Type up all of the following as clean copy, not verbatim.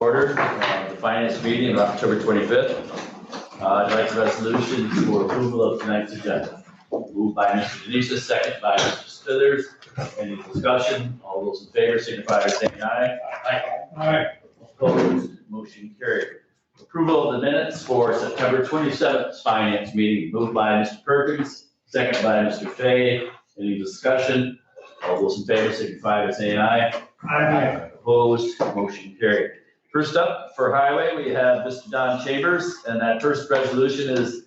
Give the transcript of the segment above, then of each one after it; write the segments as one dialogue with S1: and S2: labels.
S1: Order the finance meeting of October 25th. I'd like a resolution for approval of tonight's agenda. Moved by Mr. Denise, second by Mr. Smithers. Any discussion? All those in favor signify by saying aye.
S2: Aye.
S1: Opposed? Motion carried. Approval of the minutes for September 27th finance meeting. Moved by Mr. Perkins, second by Mr. Fay. Any discussion? All those in favor signify by saying aye.
S2: Aye.
S1: Opposed? Motion carried. First up for highway, we have Mr. Don Chambers, and that first resolution is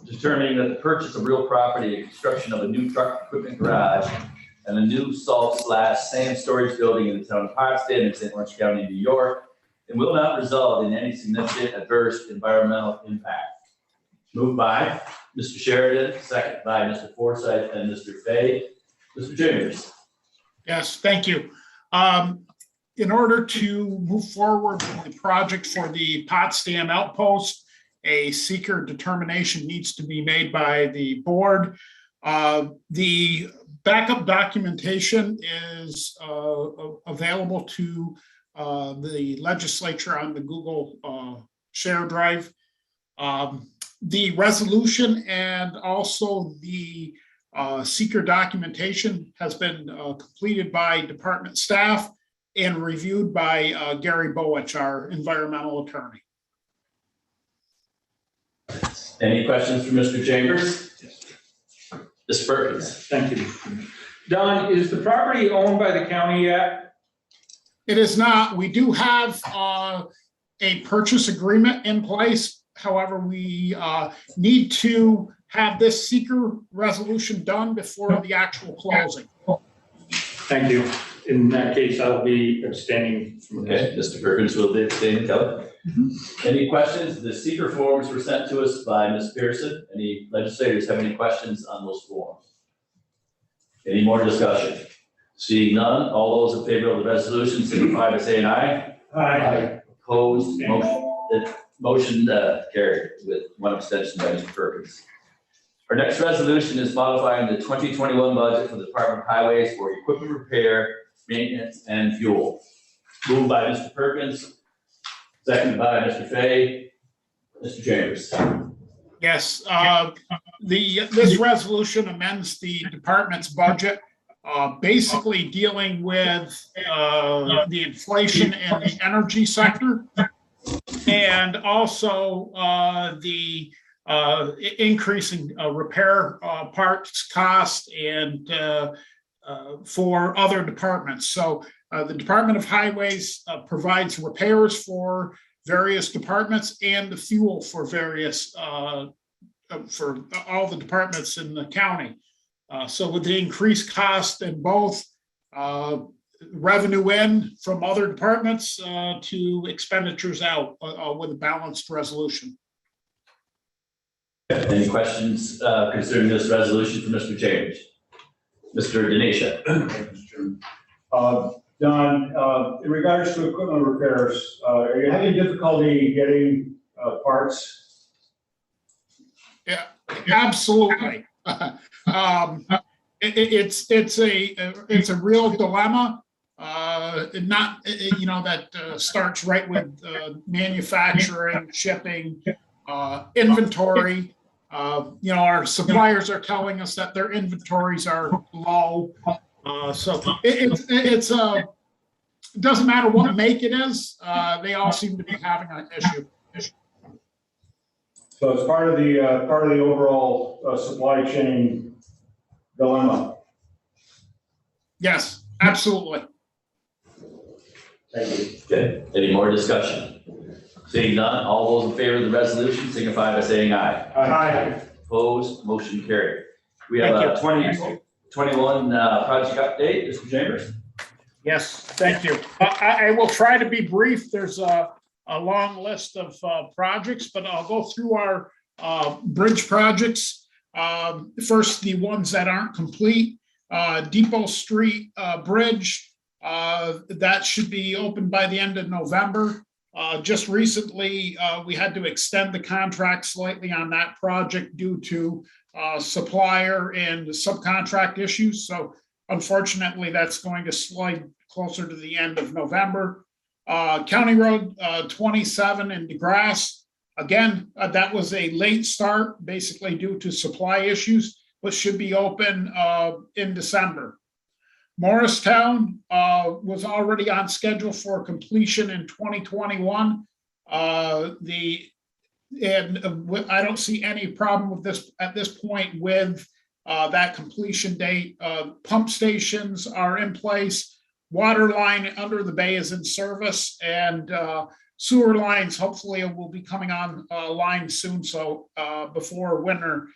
S1: determining that the purchase of real property and construction of a new truck equipment garage and a new salt/sand storage building in the town of Potsdam in St. Lawrence County, New York, and will not result in any significant adverse environmental impact. Moved by Mr. Sheridan, second by Mr. Forsythe and Mr. Fay. Mr. Chambers.
S2: Yes, thank you. In order to move forward with the project for the Potsdam Outpost, a seeker determination needs to be made by the board. The backup documentation is available to the legislature on the Google Share Drive. The resolution and also the seeker documentation has been completed by department staff and reviewed by Gary Bowich, our environmental attorney.
S1: Any questions for Mr. Chambers? Mr. Perkins.
S3: Thank you. Don, is the property owned by the county yet?
S2: It is not. We do have a purchase agreement in place. However, we need to have this seeker resolution done before the actual closing.
S3: Thank you. In that case, I'll be abstaining from
S1: Okay,
S3: this.
S1: Mr. Perkins will be abstaining. Kelly. Any questions? The seeker forms were sent to us by Ms. Pearson. Any legislators have any questions on those forms? Any more discussion? Seeing none, all those in favor of the resolution signify by saying aye.
S3: Aye.
S1: Opposed, motion carried with one abstention by Mr. Perkins. Our next resolution is modifying the 2021 budget for the Department of Highways for equipment repair, maintenance, and fuel. Moved by Mr. Perkins, seconded by Mr. Fay. Mr. Chambers.
S2: Yes, this resolution amends the department's budget, basically dealing with the inflation in the energy sector and also the increasing repair parts cost and for other departments. So the Department of Highways provides repairs for various departments and the fuel for various for all the departments in the county. So with the increased cost in both revenue in from other departments to expenditures out with a balanced resolution.
S1: Any questions concerning this resolution for Mr. Chambers? Mr. Denisha.
S4: Don, in regards to equipment repairs, are you having difficulty getting parts?
S2: Yeah, absolutely. It's a real dilemma. Not that starts right with manufacturing, shipping, inventory. Our suppliers are telling us that their inventories are low. So it doesn't matter what make it is. They all seem to be having an issue.
S4: So it's part of the overall supply chain dilemma.
S2: Yes, absolutely.
S4: Thank you.
S1: Okay, any more discussion? Seeing none, all those in favor of the resolution signify by saying aye.
S4: Aye.
S1: Opposed, motion carried. We have a 2021 project update, Mr. Chambers.
S2: Yes, thank you. I will try to be brief. There's a long list of projects, but I'll go through our bridge projects. First, the ones that aren't complete. Depot Street Bridge, that should be open by the end of November. Just recently, we had to extend the contract slightly on that project due to supplier and subcontract issues. So unfortunately, that's going to slide closer to the end of November. County Road 27 in DeGrasse. Again, that was a late start, basically due to supply issues, but should be open in December. Morristown was already on schedule for completion in 2021. And I don't see any problem with this at this point with that completion date. Pump stations are in place. Water line under the bay is in service, and sewer lines hopefully will be coming on line soon. So before winter,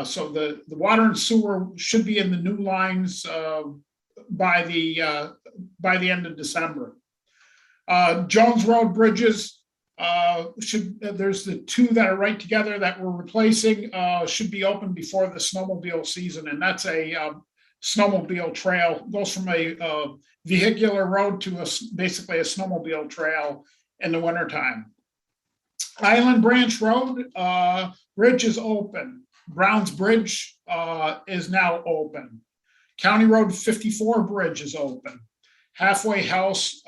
S2: so the water and sewer should be in the new lines by the end of December. Jones Road bridges there's the two that are right together that we're replacing, should be open before the snowmobile season, and that's a snowmobile trail. Goes from a vehicular road to basically a snowmobile trail in the wintertime. Island Branch Road bridge is open. Browns Bridge is now open. County Road 54 bridge is open. Halfway House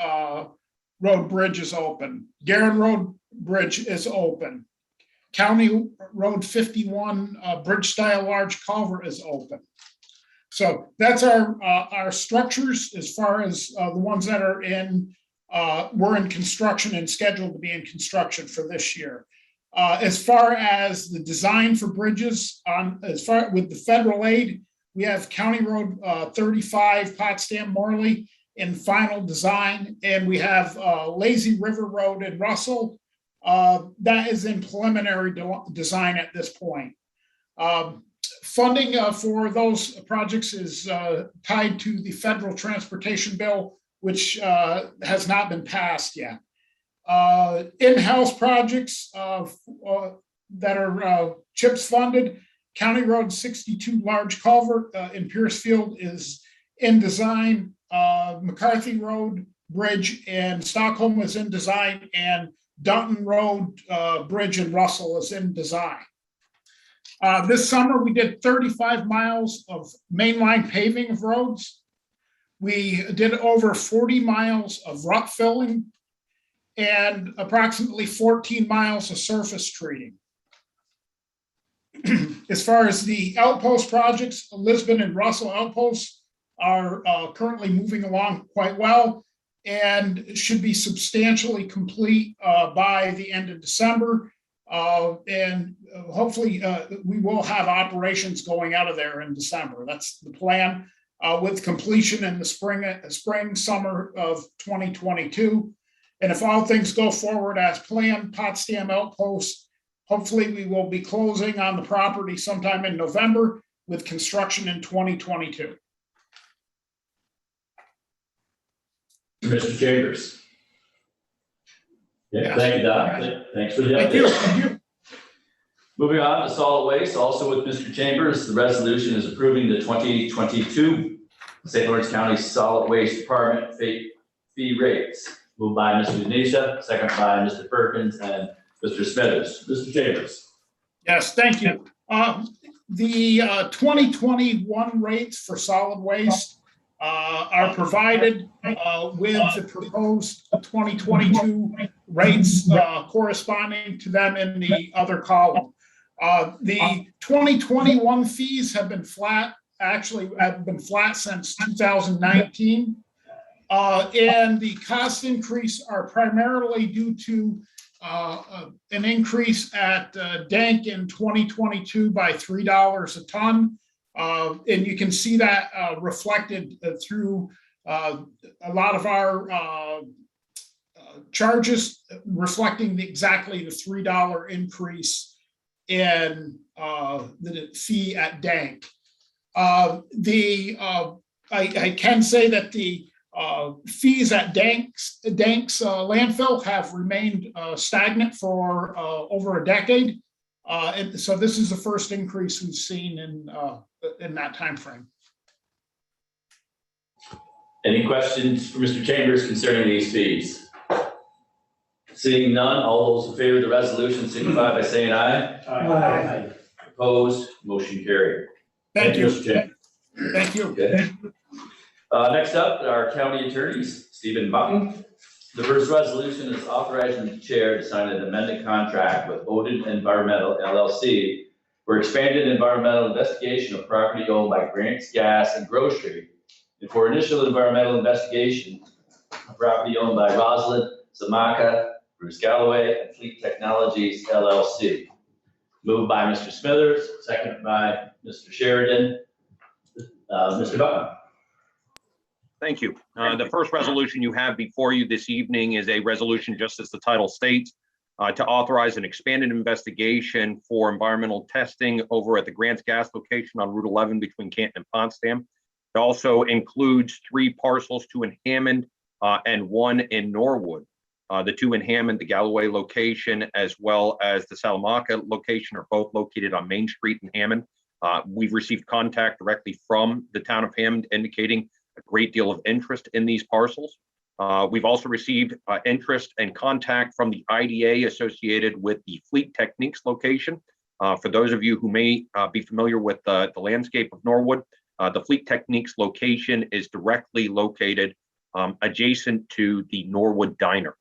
S2: Road bridge is open. Guerin Road bridge is open. County Road 51 bridge style large culvert is open. So that's our structures as far as the ones that are were in construction and scheduled to be in construction for this year. As far as the design for bridges, with the federal aid, we have County Road 35 Potsdam Morley in final design, and we have Lazy River Road in Russell. That is in preliminary design at this point. Funding for those projects is tied to the federal transportation bill, which has not been passed yet. In-house projects that are CHIPS funded, County Road 62 large culvert in Piercefield is in design. McCarthy Road Bridge in Stockholm is in design, and Dutton Road Bridge in Russell is in design. This summer, we did 35 miles of mainline paving of roads. We did over 40 miles of rut filling and approximately 14 miles of surface treating. As far as the outpost projects, Lisbon and Russell outposts are currently moving along quite well and should be substantially complete by the end of December. And hopefully we will have operations going out of there in December. That's the plan, with completion in the spring, summer of 2022. And if all things go forward as planned, Potsdam Outpost, hopefully we will be closing on the property sometime in November with construction in 2022.
S1: Mr. Chambers. Yeah, thank you, Doc. Thanks for the update.
S2: Thank you.
S1: Moving on to solid waste, also with Mr. Chambers, the resolution is approving the 2022 St. Lawrence County Solid Waste Department fee rates. Moved by Mr. Denisha, second by Mr. Perkins and Mr. Smithers. Mr. Chambers.
S2: Yes, thank you. The 2021 rates for solid waste are provided with the proposed 2022 rates corresponding to them in the other column. The 2021 fees have been flat, actually have been flat since 2019. And the cost increase are primarily due to an increase at Dank in 2022 by $3 a ton. And you can see that reflected through a lot of our charges, reflecting exactly the $3 increase in the fee at Dank. I can say that the fees at Dank's landfill have remained stagnant for over a decade. And so this is the first increase we've seen in that time frame.
S1: Any questions for Mr. Chambers concerning these fees? Seeing none, all those in favor of the resolution signify by saying aye.
S3: Aye.
S1: Opposed, motion carried.
S2: Thank you.
S1: Mr. Chambers.
S2: Thank you.
S1: Okay. Next up, our county attorneys, Stephen Button The first resolution is authorizing the chair to sign an amended contract with Odin Environmental LLC for expanded environmental investigation of property owned by Grants Gas and Grocery, and for initial environmental investigation of property owned by Rosalind Zamaka, Bruce Galloway, and Fleet Technologies LLC. Moved by Mr. Smithers, seconded by Mr. Sheridan. Mr. Button.
S5: Thank you. The first resolution you have before you this evening is a resolution, just as the title states, to authorize an expanded investigation for environmental testing over at the Grants Gas location on Route 11 between Canton and Potsdam. It also includes 3 parcels, 2 in Hammond and 1 in Norwood. The 2 in Hammond, the Galloway location, as well as the Salamanca location, are both located on Main Street in Hammond. We've received contact directly from the town of Hammond indicating a great deal of interest in these parcels. We've also received interest and contact from the IDA associated with the Fleet Techniques location. For those of you who may be familiar with the landscape of Norwood, the Fleet Techniques location is directly located adjacent to the Norwood Diner.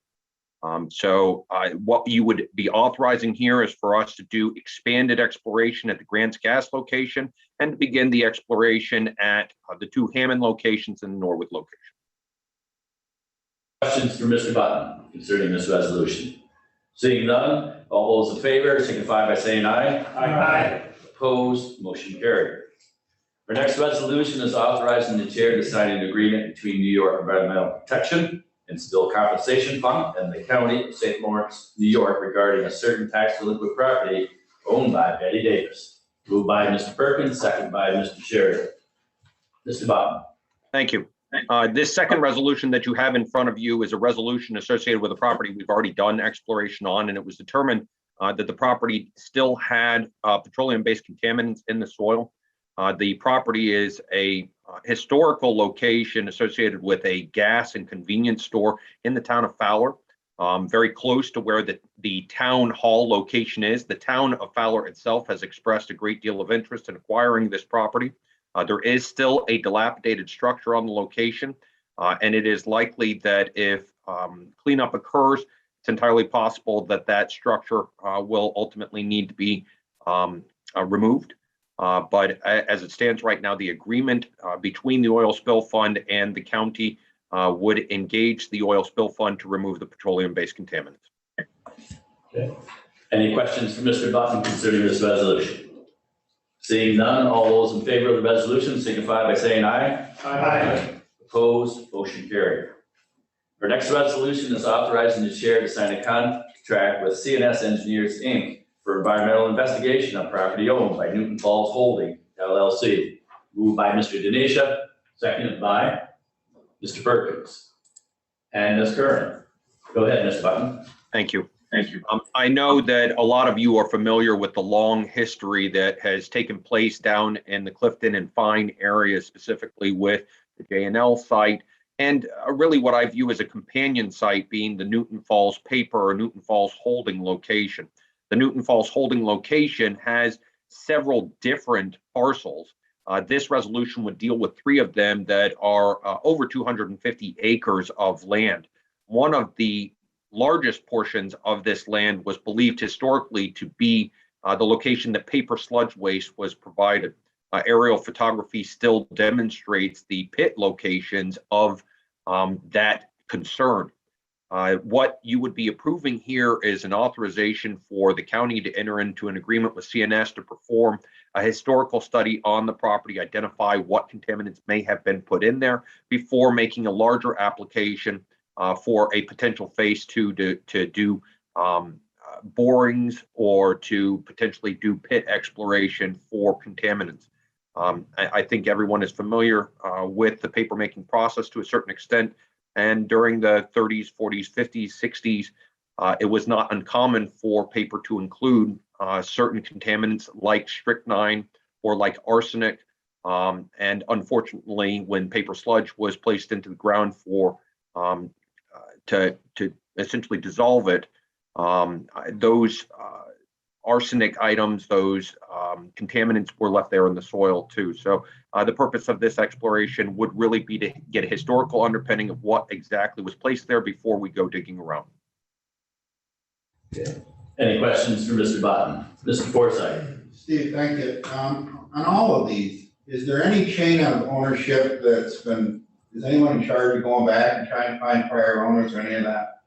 S5: What you would be authorizing here is for us to do expanded exploration at the Grants Gas location and to begin the exploration at the 2 Hammond locations and the Norwood location.
S1: Questions for Mr. Button concerning this resolution? Seeing none, all those in favor signify by saying aye.
S4: Aye.
S1: Opposed, motion carried. Our next resolution is authorizing the chair to sign an agreement between New York Environmental Protection and Civil Compensation Fund and the County of St. Lawrence, New York, regarding a certain tax delinquent property owned by Betty Davis. Moved by Mr. Perkins, second by Mr. Sheridan. Mr. Button.
S5: Thank you. This second resolution that you have in front of you is a resolution associated with a property we've already done exploration on, and it was determined that the property still had petroleum-based contaminants in the soil. The property is a historical location associated with a gas and convenience store in the town of Fowler, very close to where the town hall location is. The town of Fowler itself has expressed a great deal of interest in acquiring this property. There is still a dilapidated structure on the location, and it is likely that if cleanup occurs, it's entirely possible that that structure will ultimately need to be removed. But as it stands right now, the agreement between the oil spill fund and the county would engage the oil spill fund to remove the petroleum-based contaminants.
S1: Okay. Any questions for Mr. Button concerning this resolution? Seeing none, all those in favor of the resolution signify by saying aye.
S4: Aye.
S1: Opposed, motion carried. Our next resolution is authorizing the chair to sign a contract with CNS Engineers, Inc. for environmental investigation of property owned by Newton Falls Holding, LLC. Moved by Mr. Denisha, seconded by Mr. Perkins. And Ms. Curran. Go ahead, Mr. Button.
S5: Thank you. Thank you. I know that a lot of you are familiar with the long history that has taken place down in the Clifton and Fine area, specifically with the J&L site, and really what I view as a companion site being the Newton Falls Paper or Newton Falls Holding location. The Newton Falls Holding location has several different parcels. This resolution would deal with 3 of them that are over 250 acres of land. One of the largest portions of this land was believed historically to be the location that paper sludge waste was provided. Aerial photography still demonstrates the pit locations of that concern. What you would be approving here is an authorization for the county to enter into an agreement with CNS to perform a historical study on the property, identify what contaminants may have been put in there before making a larger application for a potential phase 2 to do borings or to potentially do pit exploration for contaminants. I think everyone is familiar with the paper making process to a certain extent. And during the 30s, 40s, 50s, 60s, it was not uncommon for paper to include certain contaminants like strychnine or like arsenic. And unfortunately, when paper sludge was placed into the ground for to essentially dissolve it, those arsenic items, those contaminants were left there in the soil too. So the purpose of this exploration would really be to get a historical underpinning of what exactly was placed there before we go digging around.
S1: Okay. Any questions for Mr. Button? Mr. Forsythe?
S6: Steve, thank you. On all of these, is there any chain of ownership that's been, is anyone in charge of going back and trying to find prior owners or any of that?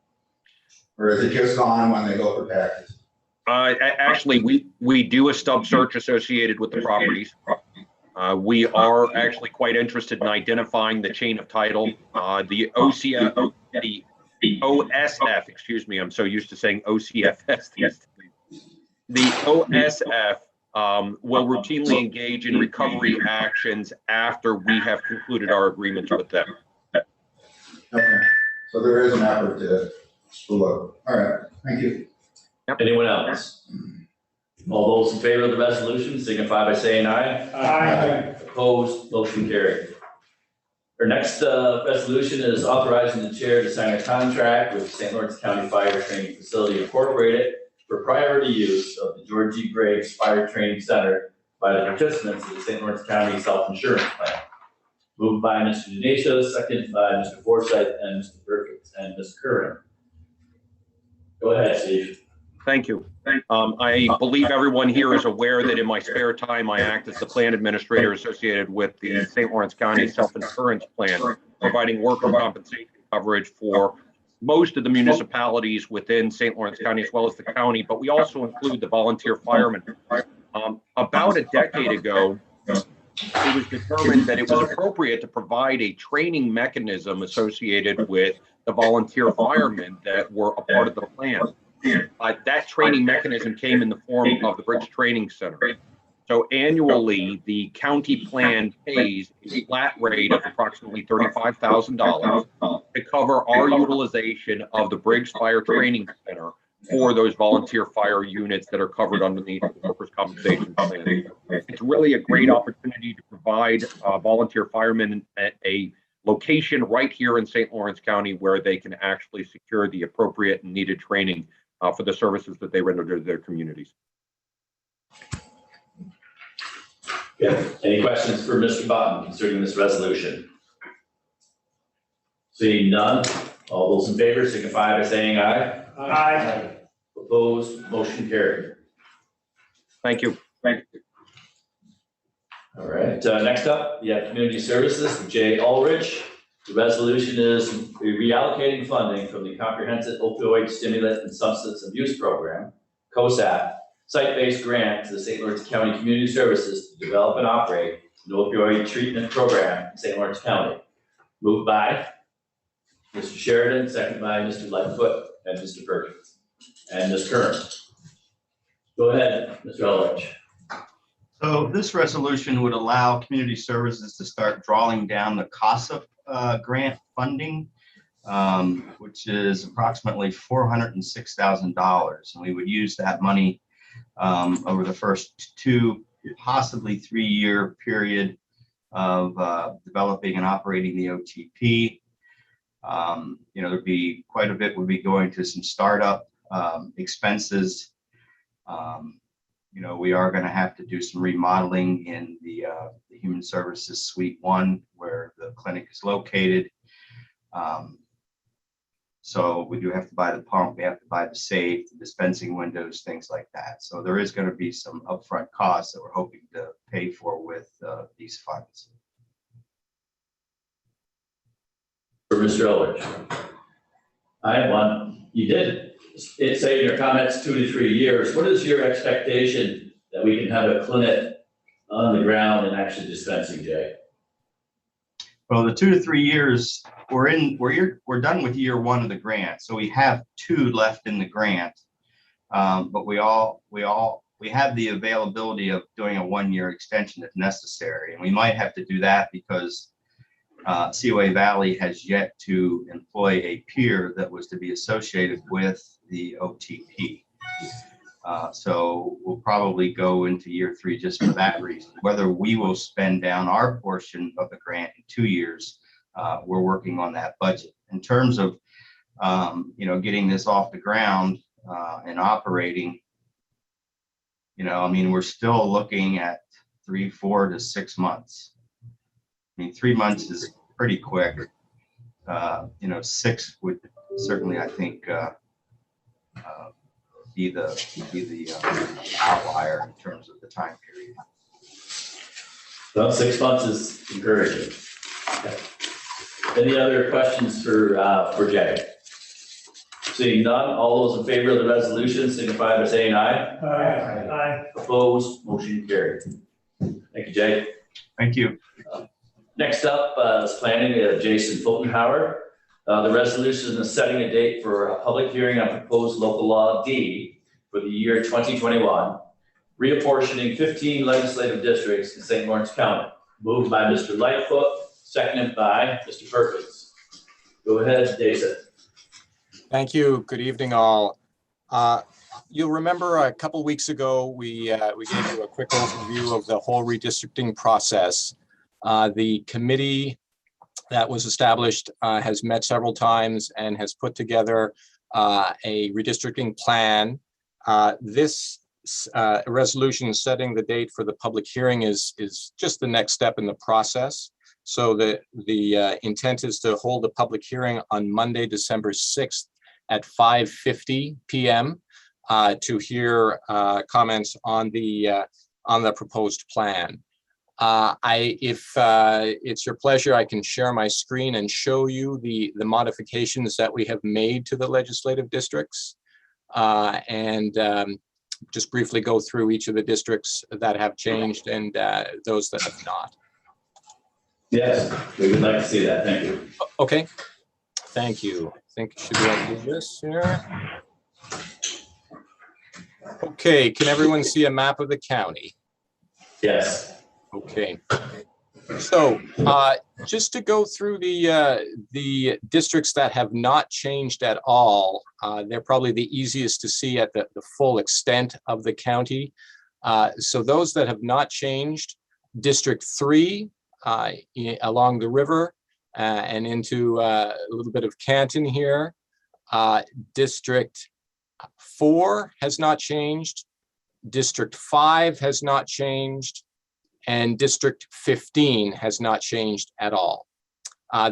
S6: Or is it just gone when they go for taxes?
S5: Actually, we do a stub search associated with the properties. We are actually quite interested in identifying the chain of title. The OCF, the OSF, excuse me, I'm so used to saying OCFS. The OSF will routinely engage in recovery actions after we have concluded our agreements with them.
S6: Okay, so there is an effort to look. All right, thank you.
S1: Anyone else? All those in favor of the resolution signify by saying aye.
S4: Aye.
S1: Opposed, motion carried. Our next resolution is authorizing the chair to sign a contract with St. Lawrence County Fire Training Facility Incorporated for priority use of the George G. Graves Fire Training Center by the participants of the St. Lawrence County Self-Insurance Plan. Moved by Mr. Denisha, seconded by Mr. Forsythe and Mr. Perkins and Ms. Curran. Go ahead, Steve.
S5: Thank you. I believe everyone here is aware that in my spare time, I act as the plan administrator associated with the St. Lawrence County Self-Insurance Plan, providing worker compensation coverage for most of the municipalities within St. Lawrence County as well as the county, but we also include the volunteer firemen. About a decade ago, it was determined that it was appropriate to provide a training mechanism associated with the volunteer firemen that were a part of the plan. That training mechanism came in the form of the Briggs Training Center. So annually, the county plan pays a flat rate of approximately $35,000 to cover our utilization of the Briggs Fire Training Center for those volunteer fire units that are covered underneath the workers' compensation plan. It's really a great opportunity to provide volunteer firemen at a location right here in St. Lawrence County where they can actually secure the appropriate and needed training for the services that they render to their communities.
S1: Yeah. Any questions for Mr. Button concerning this resolution? Seeing none, all those in favor signify by saying aye.
S4: Aye.
S1: Opposed, motion carried.
S5: Thank you.
S1: All right, next up, we have Community Services, Jay Ulrich. The resolution is reallocating funding from the Comprehensive Opioid Stimulant and Substance Abuse Program, COSAP, site-based grant to the St. Lawrence County Community Services to develop and operate an opioid treatment program in St. Lawrence County. Moved by Mr. Sheridan, second by Mr. Lightfoot and Mr. Perkins and Ms. Curran. Go ahead, Mr. Ulrich.
S7: So this resolution would allow community services to start drawing down the COSAP grant funding, which is approximately $406,000. And we would use that money over the first 2, possibly 3-year period of developing and operating the OTP. There'd be quite a bit would be going to some startup expenses. We are going to have to do some remodeling in the Human Services Suite 1, where the clinic is located. So we do have to buy the pump, we have to buy the safe, the dispensing windows, things like that. So there is going to be some upfront costs that we're hoping to pay for with these funds.
S1: For Mr. Ulrich. I have one. You did say in your comments 2 to 3 years. What is your expectation that we can have a clinic on the ground and actually dispensing, Jay?
S7: Well, the 2 to 3 years, we're done with year 1 of the grant. So we have 2 left in the grant. But we have the availability of doing a 1-year extension if necessary. And we might have to do that because COA Valley has yet to employ a peer that was to be associated with the OTP. So we'll probably go into year 3 just for that reason. Whether we will spend down our portion of the grant in 2 years, we're working on that budget. In terms of, getting this off the ground and operating, I mean, we're still looking at 3, 4 to 6 months. I mean, 3 months is pretty quick. 6 would certainly, I think, be the outlier in terms of the time period.
S1: Well, 6 months is encouraging. Any other questions for Jay? Seeing none, all those in favor of the resolution signify by saying aye.
S4: Aye.
S1: Opposed, motion carried. Thank you, Jay.
S7: Thank you.
S1: Next up is planning, Jason Fultonhauer. The resolution is setting a date for a public hearing on proposed local law D for the year 2021, reapportioning 15 legislative districts in St. Lawrence County. Moved by Mr. Lightfoot, seconded by Mr. Perkins. Go ahead, Jason.
S8: Thank you. Good evening, all. You'll remember a couple weeks ago, we gave you a quick overview of the whole redistricting process. The committee that was established has met several times and has put together a redistricting plan. This resolution setting the date for the public hearing is just the next step in the process. So the intent is to hold a public hearing on Monday, December 6th at 5:50 p.m. To hear comments on the proposed plan. If it's your pleasure, I can share my screen and show you the modifications that we have made to the legislative districts, and just briefly go through each of the districts that have changed and those that have not.
S1: Yes, we would like to see that. Thank you.
S8: Okay, thank you. I think should be able to do this here. Okay, can everyone see a map of the county?
S1: Yes.
S8: Okay, so just to go through the districts that have not changed at all, they're probably the easiest to see at the full extent of the county. So those that have not changed, District 3 along the river and into a little bit of Canton here. District 4 has not changed. District 5 has not changed. And District 15 has not changed at all.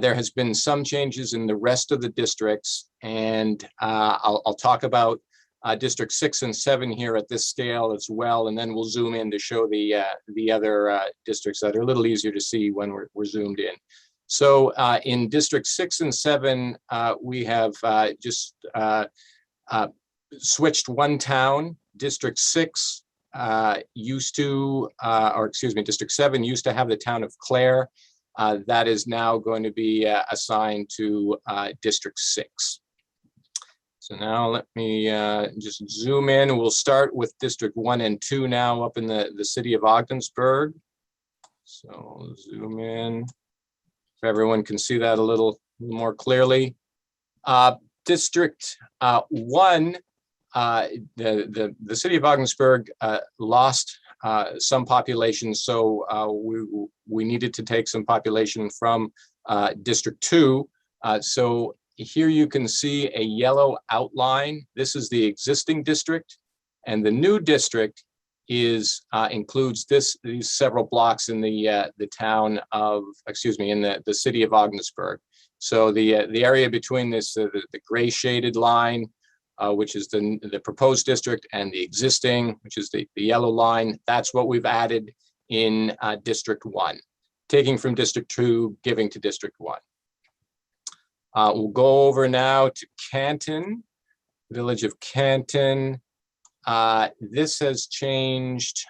S8: There has been some changes in the rest of the districts, and I'll talk about District 6 and 7 here at this scale as well, and then we'll zoom in to show the other districts that are a little easier to see when we're zoomed in. So in District 6 and 7, we have just switched one town. District 6 used to, District 7 used to have the town of Clare. That is now going to be assigned to District 6. So now let me just zoom in. We'll start with District 1 and 2 now up in the city of Ogdensburg. So zoom in, if everyone can see that a little more clearly. District 1, the city of Ogdensburg lost some population, so we needed to take some population from District 2. So here you can see a yellow outline. This is the existing district, and the new district includes these several blocks in the town of, in the city of Ogdensburg. So the area between this the gray shaded line, which is the proposed district, and the existing, which is the yellow line, that's what we've added in District 1, taking from District 2, giving to District 1. We'll go over now to Canton, Village of Canton. This has changed.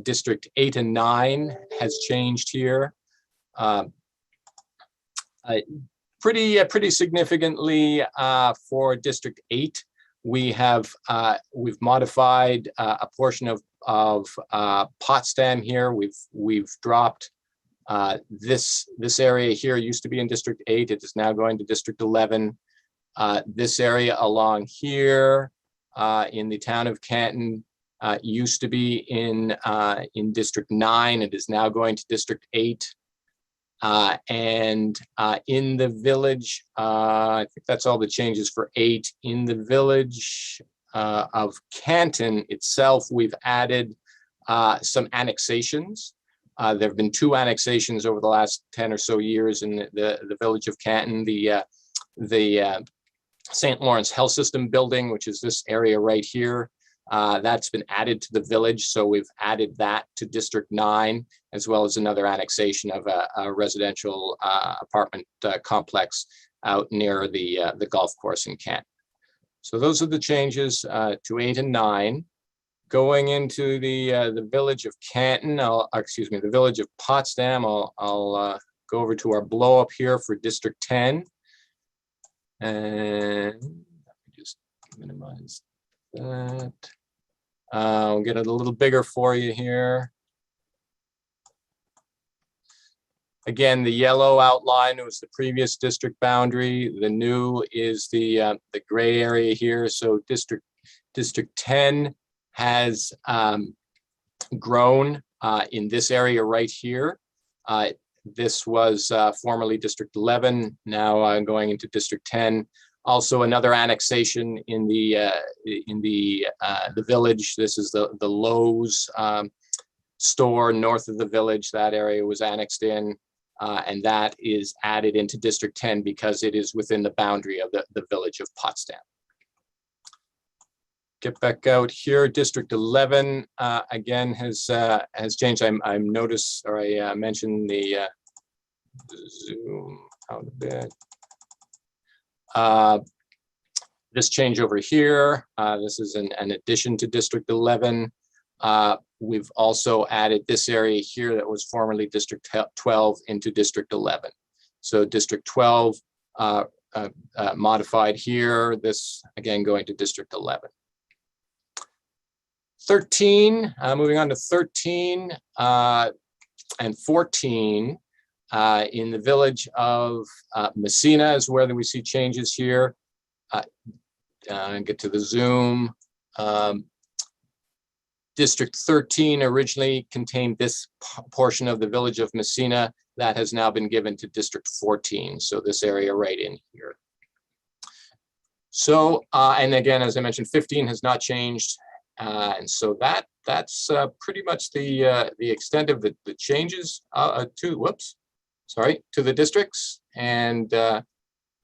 S8: District 8 and 9 has changed here. Pretty significantly for District 8. We've modified a portion of Potsdam here. We've dropped this area here. Used to be in District 8. It is now going to District 11. This area along here in the town of Canton used to be in District 9. It is now going to District 8. And in the village, I think that's all the changes for 8. In the village, of Canton itself, we've added some annexations. There have been 2 annexations over the last 10 or so years in the village of Canton. The St. Lawrence Health System building, which is this area right here, that's been added to the village. So we've added that to District 9, as well as another annexation of a residential apartment complex out near the golf course in Canton. So those are the changes to 8 and 9. Going into the village of Canton, the village of Potsdam, I'll go over to our blow up here for District 10. And let me just minimize that. I'll get it a little bigger for you here. Again, the yellow outline was the previous district boundary. The new is the gray area here. So District 10 has grown in this area right here. This was formerly District 11, now going into District 10. Also another annexation in the village. This is the Lowe's store north of the village. That area was annexed in, and that is added into District 10 because it is within the boundary of the village of Potsdam. Get back out here. District 11 again has changed. I noticed, or I mentioned the zoom out a bit. This change over here. This is an addition to District 11. We've also added this area here that was formerly District 12 into District 11. So District 12 modified here. This again going to District 11. 13, moving on to 13 and 14 in the village of Messina is where we see changes here. Get to the zoom. District 13 originally contained this portion of the village of Messina. That has now been given to District 14. So this area right in here. So, and again, as I mentioned, 15 has not changed. And so that's pretty much the extent of the changes to the districts. And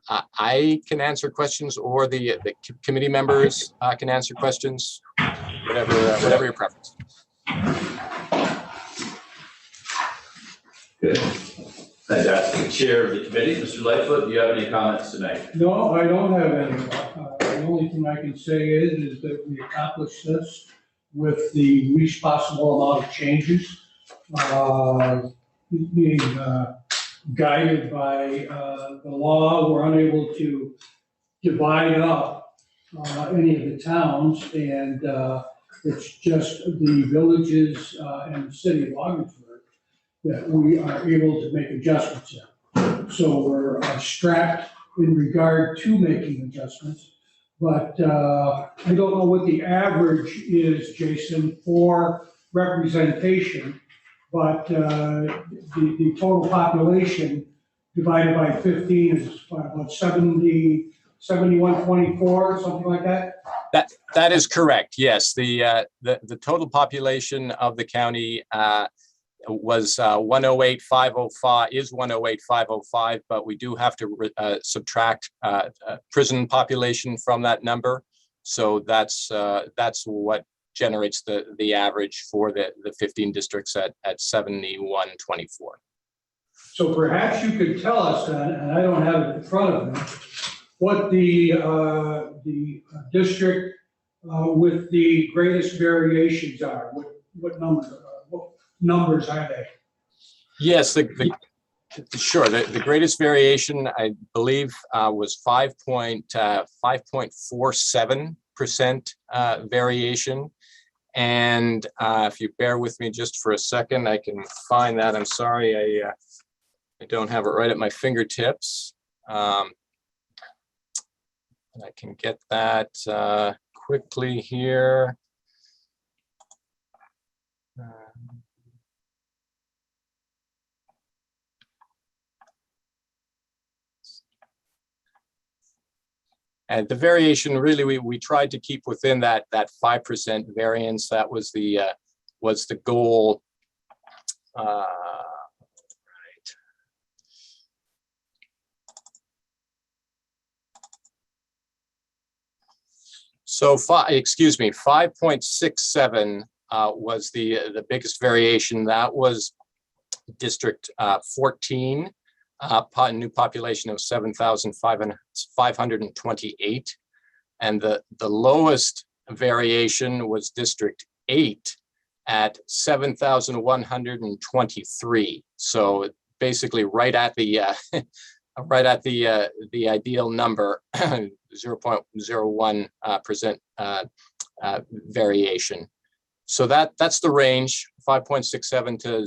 S8: I can answer questions, or the committee members can answer questions, whatever your preference.
S1: Good. Fantastic. Chair of the committee, Mr. Lightfoot, do you have any comments tonight?
S9: No, I don't have any. The only thing I can say is that we accomplished this with the least possible amount of changes. Being guided by the law, we're unable to divide up any of the towns, and it's just the villages and the city of Augsburg that we are able to make adjustments in. So we're strapped in regard to making adjustments. But I don't know what the average is, Jason, for representation, but the total population divided by 15 is about 7124, something like that?
S8: That is correct, yes. The total population of the county was 108,505, is 108,505, but we do have to subtract prison population from that number. So that's what generates the average for the 15 districts at 7124.
S9: So perhaps you could tell us, and I don't have it in front of me, what the district with the greatest variations are. What numbers are they?
S8: Yes, sure. The greatest variation, I believe, was 5.47% variation. And if you bear with me just for a second, I can find that. I'm sorry, I don't have it right at my fingertips. I can get that quickly here. And the variation, really, we tried to keep within that 5% variance. That was the goal. Right. So 5.67 was the biggest variation. That was District 14, new population of 7,528. And the lowest variation was District 8 at 7,123. So basically right at the the ideal number, 0.01% variation. So that's the range, 5.67 to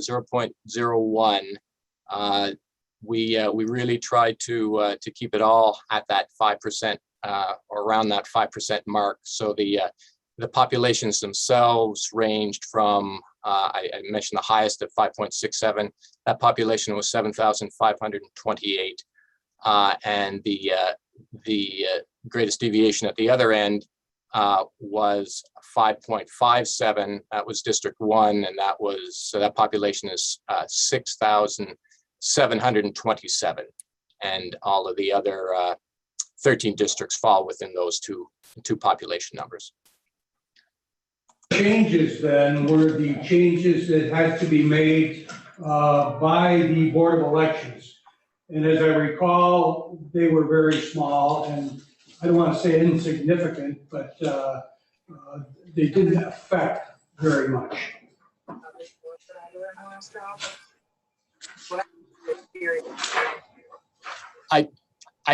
S8: 0.01. We really tried to keep it all at that 5% or around that 5% mark. So the populations themselves ranged from I mentioned the highest at 5.67. That population was 7,528, and the greatest deviation at the other end was 5.57. That was District 1, and that population is 6,727, and all of the other 13 districts fall within those two population numbers.
S9: Changes then were the changes that had to be made by the Board of Elections. And as I recall, they were very small, and I don't want to say insignificant, but they didn't affect very much.
S8: I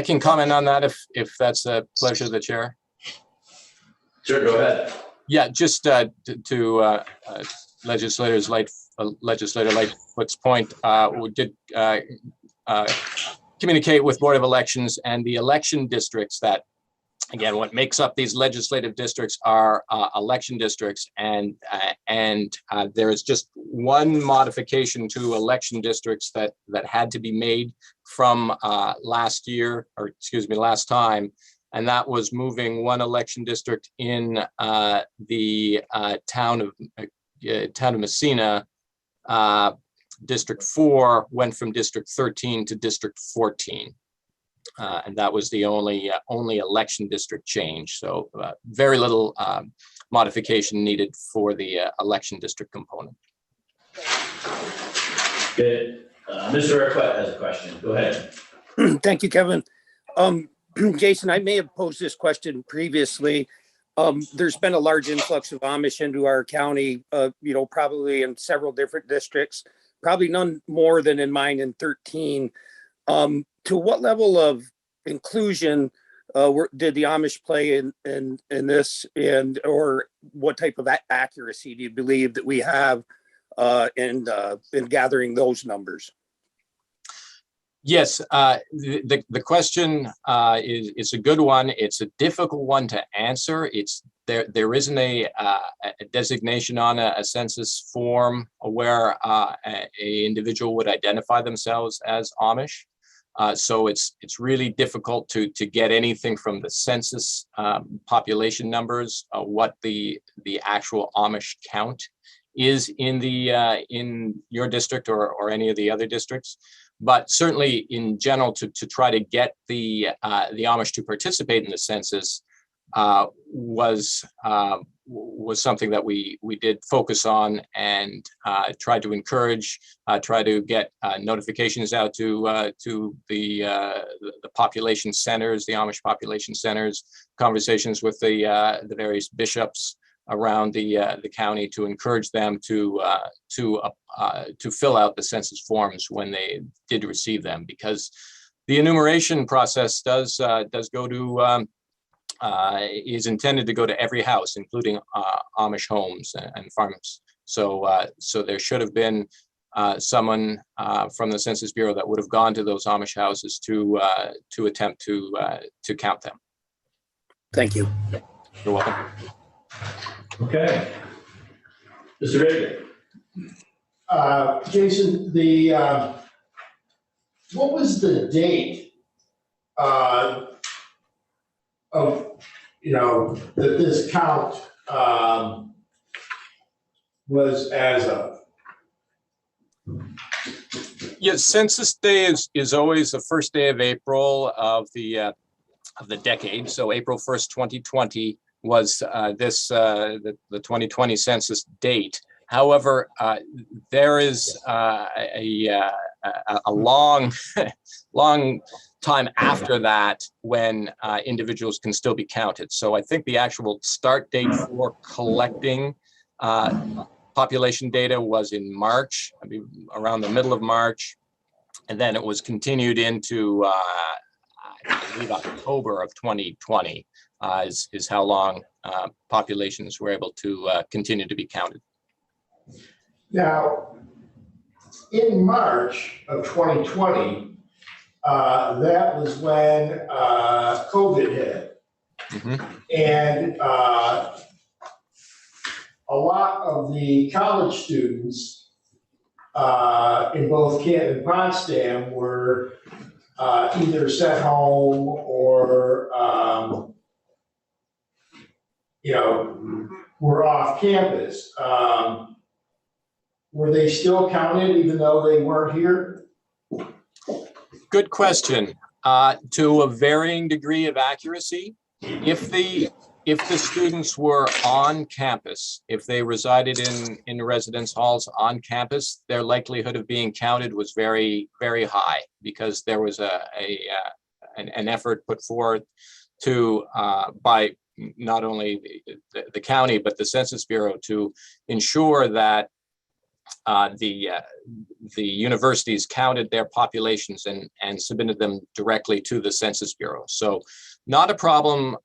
S8: can comment on that if that's a pleasure of the chair.
S1: Sure, go ahead.
S8: Yeah, just to Legislator Lightfoot's point, we did communicate with Board of Elections and the election districts that, again, what makes up these legislative districts are election districts, and there is just one modification to election districts that had to be made from last time, and that was moving one election district in the town of Messina. District 4 went from District 13 to District 14. And that was the only election district change. So very little modification needed for the election district component.
S1: Good. Mr. Arquette has a question. Go ahead.
S10: Thank you, Kevin. Jason, I may have posed this question previously. There's been a large influx of Amish into our county, probably in several different districts, probably none more than in mine in 13. To what level of inclusion did the Amish play in this, and or what type of accuracy do you believe that we have in gathering those numbers?
S8: Yes, the question is a good one. It's a difficult one to answer. There isn't a designation on a census form where a individual would identify themselves as Amish. So it's really difficult to get anything from the census population numbers, what the actual Amish count is in your district or any of the other districts. But certainly in general, to try to get the Amish to participate in the census was something that we did focus on and tried to encourage, try to get notifications out to the population centers, the Amish population centers, conversations with the various bishops around the county to encourage them to fill out the census forms when they did receive them, because the enumeration process does go to is intended to go to every house, including Amish homes and farms. So there should have been someone from the Census Bureau that would have gone to those Amish houses to attempt to count them.
S10: Thank you.
S8: You're welcome.
S1: Okay. Mr. Baker.
S11: Jason, what was the date of of, that this count, was as of?
S8: Yes, Census Day is always the first day of April of the decade. So April 1st, 2020 was the 2020 census date. However, there is a long, long time after that when individuals can still be counted. So I think the actual start date for collecting population data was in March, I mean, around the middle of March, and then it was continued into I believe October of 2020 is how long populations were able to continue to be counted.
S11: Now, in March of 2020, that was when COVID hit.
S8: Mm-hmm.
S11: And a lot of the college students in both Canton and Potsdam were either sent home or, were off campus. Were they still counted even though they weren't here?
S8: Good question. To a varying degree of accuracy, if the students were on campus, if they resided in residence halls on campus, their likelihood of being counted was very, very high because there was an effort put forth to by not only the county but the Census Bureau to ensure that the universities counted their populations and submitted them directly to the Census Bureau. So not a problem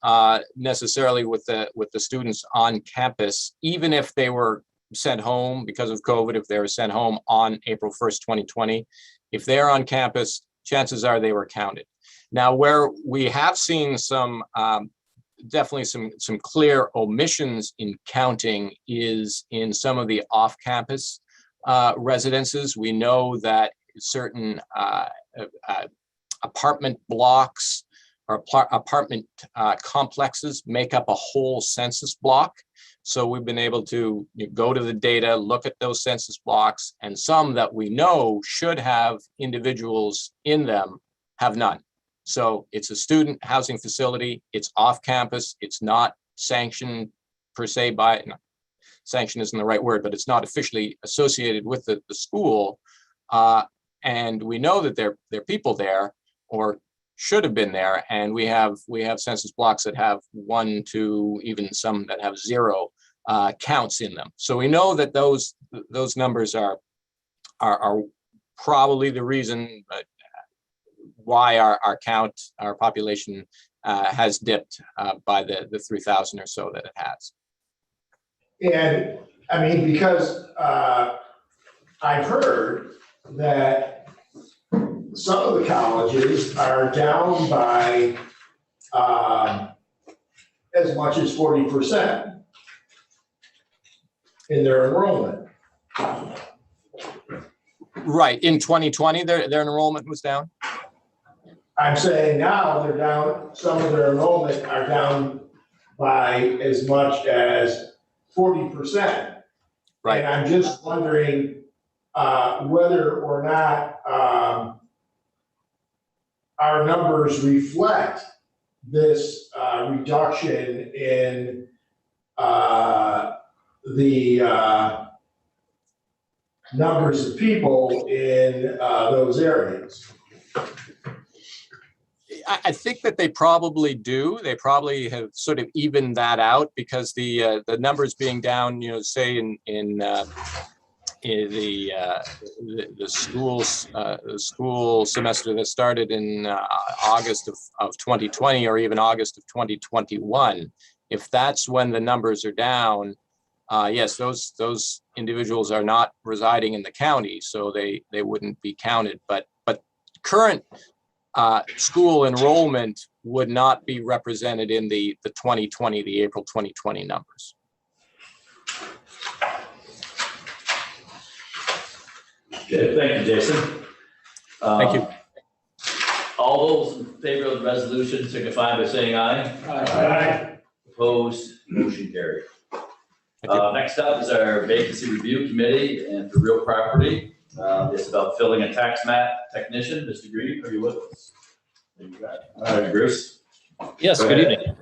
S8: necessarily with the students on campus, even if they were sent home because of COVID, if they were sent home on April 1st, 2020, if they're on campus, chances are they were counted. Now, where we have seen some definitely some clear omissions in counting is in some of the off-campus residences. We know that certain apartment blocks or apartment complexes make up a whole census block. So we've been able to go to the data, look at those census blocks, and some that we know should have individuals in them have none. So it's a student housing facility, it's off campus, it's not sanctioned per se by, no, sanction isn't the right word, but it's not officially associated with the school. And we know that there are people there or should have been there. And we have census blocks that have 1, 2, even some that have 0 counts in them. So we know that those numbers are probably the reason why our population has dipped by the 3,000 or so that it has.
S11: And I mean, because I've heard that some of the colleges are down by as much as 40% in their enrollment.
S8: Right, in 2020, their enrollment was down?
S11: I'm saying now they're down, some of their enrollment are down by as much as 40%.
S8: Right.
S11: And I'm just wondering whether or not our numbers reflect this reduction in the numbers of people in those areas.
S8: I think that they probably do. They probably have sort of evened that out because the numbers being down, say in the school semester that started in August of 2020 or even August of 2021, if that's when the numbers are down, yes, those individuals are not residing in the county, so they wouldn't be counted. But current school enrollment would not be represented in the April 2020 numbers.
S1: Good, thank you, Jason.
S8: Thank you.
S1: All those in favor of the resolution signify by saying aye.
S4: Aye.
S1: Opposed, motion carried.
S8: Thank you.
S1: Next up is our vacancy review committee and for real property. It's about filling a tax map technician. Mr. Green, are you with us? There you go. All right, Bruce.
S12: Yes,
S1: Go
S12: good
S1: ahead.
S12: evening.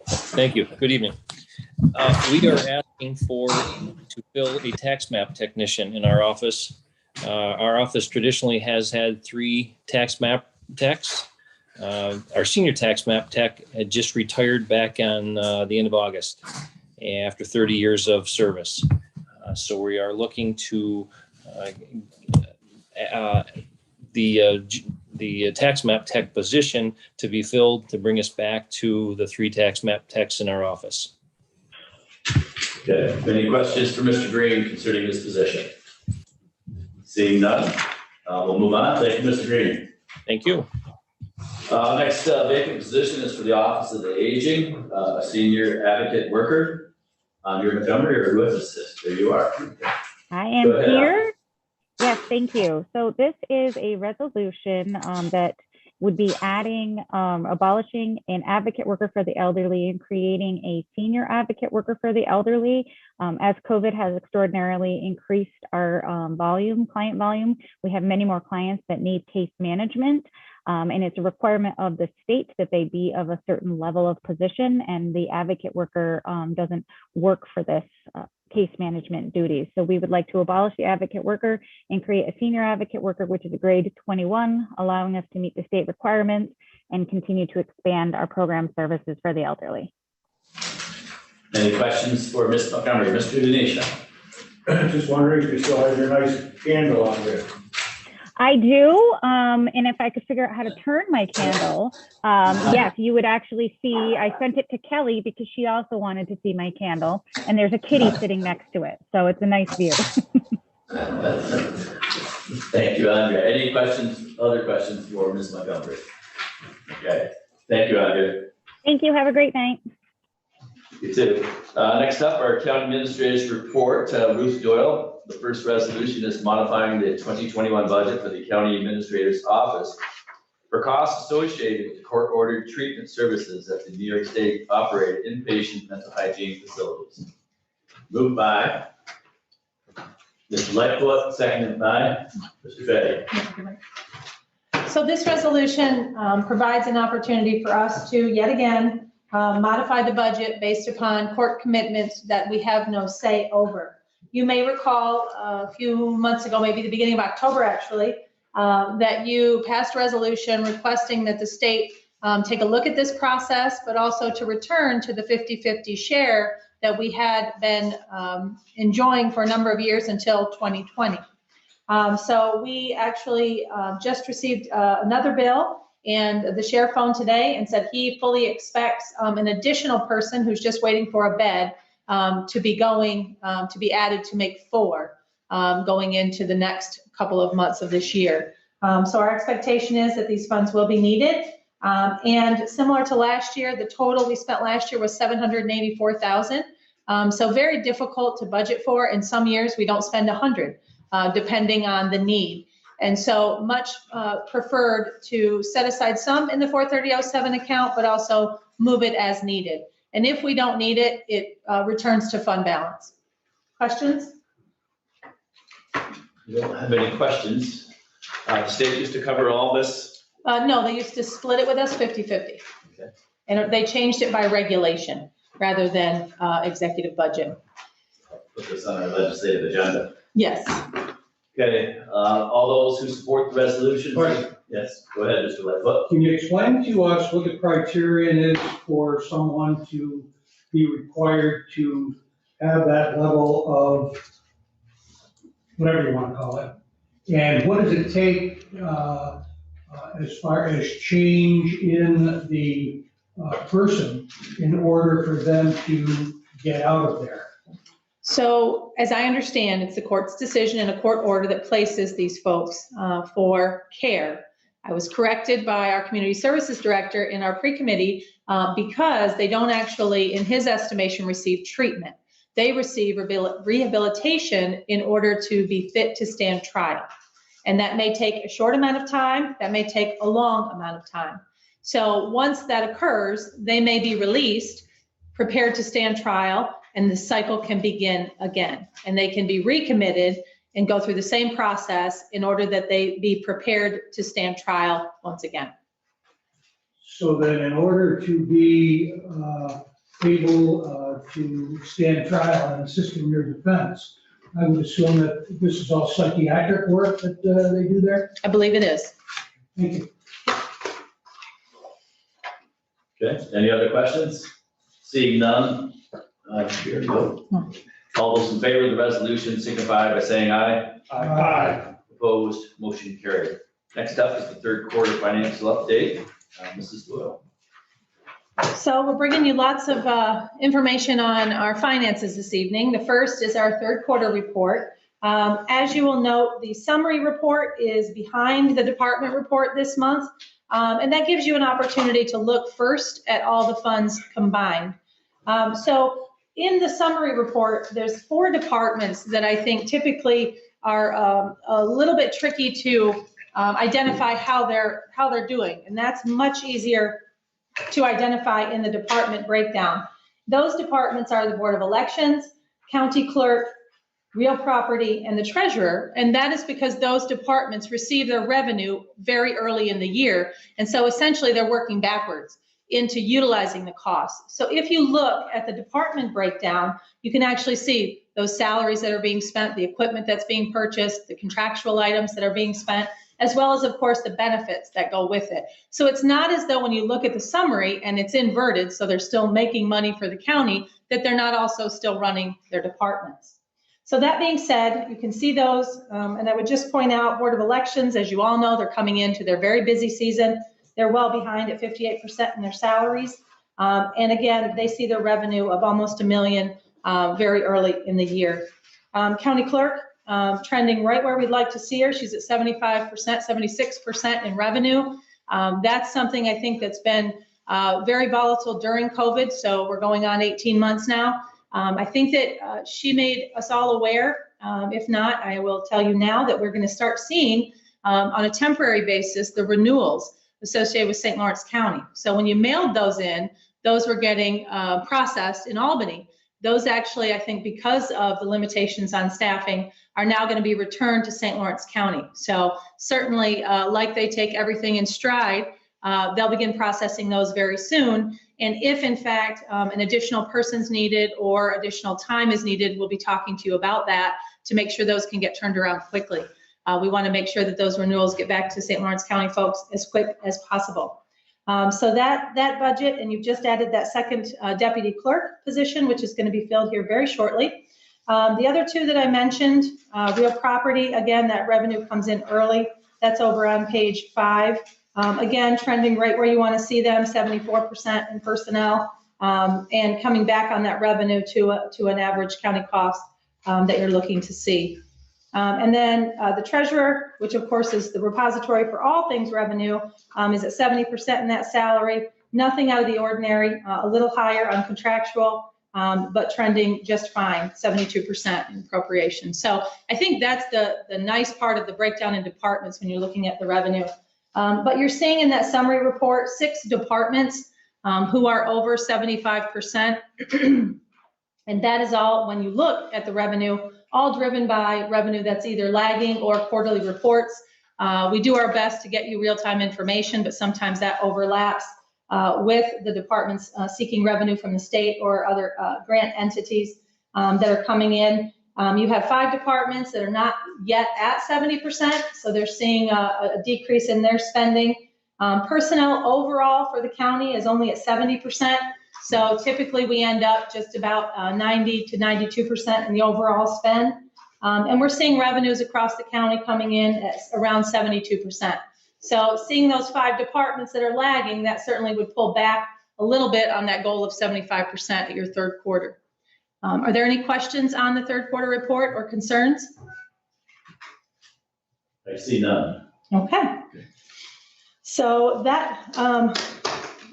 S12: Thank you. Good evening. We are asking to fill a tax map technician in our office. Our office traditionally has had 3 tax map techs. Our senior tax map tech had just retired back on the end of August after 30 years of service. So we are looking to the tax map tech position to be filled to bring us back to the 3 tax map techs in our office.
S1: Okay, any questions for Mr. Green concerning this position? Seeing none, we'll move on. Thank you, Mr. Green.
S12: Thank you.
S1: Next vacant position is for the Office of the Aging, a senior advocate worker. You're in Montgomery or with us? There you are.
S13: I am
S1: Go ahead,
S13: here. Yes, thank you. So this is a resolution that would be adding, abolishing an advocate worker for the elderly and creating a senior advocate worker for the elderly. As COVID has extraordinarily increased our client volume, we have many more clients that need case management. And it's a requirement of the state that they be of a certain level of position, and the advocate worker doesn't work for this case management duties. So we would like to abolish the advocate worker and create a senior advocate worker, which is a grade 21, allowing us to meet the state requirements and continue to expand our program services for the elderly.
S1: Any questions for Ms. Montgomery? Mr. Denisha?
S4: Just wondering if you still have your nice candle on there.
S13: I do, and if I could figure out how to turn my candle, yes, you would actually see, I sent it to Kelly because she also wanted to see my candle, and there's a kitty sitting next to it, so it's a nice view.
S1: Thank you, Andrea. Any questions, other questions for Ms. Montgomery? Okay, thank you, Andrea.
S13: Thank you, have a great night.
S1: You too. Next up, our county administrator's report, Ruth Doyle. The first resolution is modifying the 2021 budget for the county administrator's office for costs associated with court-ordered treatment services at the New York State operated inpatient mental hygiene facilities. Moved by Mr. Lightfoot, seconded by Mr. Fetty.
S14: So this resolution provides an opportunity for us to yet again modify the budget based upon court commitments that we have no say over. You may recall a few months ago, maybe the beginning of October actually, that you passed a resolution requesting that the state take a look at this process, but also to return to the 50-50 share that we had been enjoying for a number of years until 2020. So we actually just received another bill, and the sheriff phoned today and said he fully expects an additional person who's just waiting for a bed to be added to make 4 going into the next couple of months of this year. So our expectation is that these funds will be needed. And similar to last year, the total we spent last year was $784,000. So very difficult to budget for. In some years, we don't spend 100, depending on the need. And so much preferred to set aside some in the 43007 account, but also move it as needed. And if we don't need it, it returns to fund balance. Questions?
S1: We don't have any questions. The state used to cover all this.
S14: No, they used to split it with us 50-50.
S1: Okay.
S14: And they changed it by regulation rather than executive budget.
S1: Put this on our legislative agenda.
S14: Yes.
S1: Okay, all those who support the resolution?
S9: Right.
S1: Yes, go ahead, Mr. Lightfoot.
S9: Can you explain to us what the criterion is for someone to be required to have that level of, whatever you want to call it? And what does it take as far as change in the person in order for them to get out of there?
S14: So as I understand, it's the court's decision and a court order that places these folks for care. I was corrected by our community services director in our pre-committee because they don't actually, in his estimation, receive treatment. They receive rehabilitation in order to be fit to stand trial. And that may take a short amount of time, that may take a long amount of time. So once that occurs, they may be released, prepared to stand trial, and the cycle can begin again. And they can be recommitted and go through the same process in order that they be prepared to stand trial once again.
S9: So that in order to be able to stand trial and assist in your defense, I would assume that this is all psychiatric work that they do there?
S14: I believe it is.
S9: Thank you.
S1: Okay, any other questions? Seeing none, here we go. All those in favor of the resolution signify by saying aye.
S4: Aye.
S1: Opposed, motion carried. Next up is the third quarter financial update. Mrs. Doyle.
S14: So we're bringing you lots of information on our finances this evening. The first is our third quarter report. As you will note, the summary report is behind the department report this month. And that gives you an opportunity to look first at all the funds combined. So in the summary report, there's 4 departments that I think typically are a little bit tricky to identify how they're doing. And that's much easier to identify in the department breakdown. Those departments are the Board of Elections, County Clerk, Real Property, and the Treasurer. And that is because those departments receive their revenue very early in the year. And so essentially they're working backwards into utilizing the costs. So if you look at the department breakdown, you can actually see those salaries that are being spent, the equipment that's being purchased, the contractual items that are being spent, as well as, of course, the benefits that go with it. So it's not as though when you look at the summary and it's inverted, so they're still making money for the county, that they're not also still running their departments. So that being said, you can see those, and I would just point out Board of Elections, as you all know, they're coming into their very busy season. They're well behind at 58% in their salaries. And again, they see their revenue of almost $1 million very early in the year. County Clerk, trending right where we'd like to see her. She's at 75%, 76% in revenue. That's something I think that's been very volatile during COVID. So we're going on 18 months now. I think that she made us all aware. If not, I will tell you now that we're going to start seeing on a temporary basis the renewals associated with St. Lawrence County. So when you mailed those in, those were getting processed in Albany. Those actually, I think, because of the limitations on staffing, are now going to be returned to St. Lawrence County. So certainly, like they take everything in stride, they'll begin processing those very soon. And if in fact an additional person's needed or additional time is needed, we'll be talking to you about that to make sure those can get turned around quickly. We want to make sure that those renewals get back to St. Lawrence County folks as quick as possible. So that budget, and you've just added that second deputy clerk position, which is going to be filled here very shortly. The other 2 that I mentioned, Real Property, again, that revenue comes in early. That's over on page 5. Again, trending right where you want to see them, 74% in personnel, and coming back on that revenue to an average county cost that you're looking to see. And then the Treasurer, which of course is the repository for all things revenue, is at 70% in that salary. Nothing out of the ordinary, a little higher on contractual, but trending just fine, 72% in appropriation. So I think that's the nice part of the breakdown in departments when you're looking at the revenue. But you're seeing in that summary report 6 departments who are over 75%. And that is all, when you look at the revenue, all driven by revenue that's either lagging or quarterly reports. We do our best to get you real-time information, but sometimes that overlaps with the departments seeking revenue from the state or other grant entities that are coming in. You have 5 departments that are not yet at 70%, so they're seeing a decrease in their spending. Personnel overall for the county is only at 70%. So typically we end up just about 90 to 92% in the overall spend. And we're seeing revenues across the county coming in at around 72%. So seeing those 5 departments that are lagging, that certainly would pull back a little bit on that goal of 75% at your third quarter. Are there any questions on the third quarter report or concerns?
S1: I see none.
S14: Okay. So that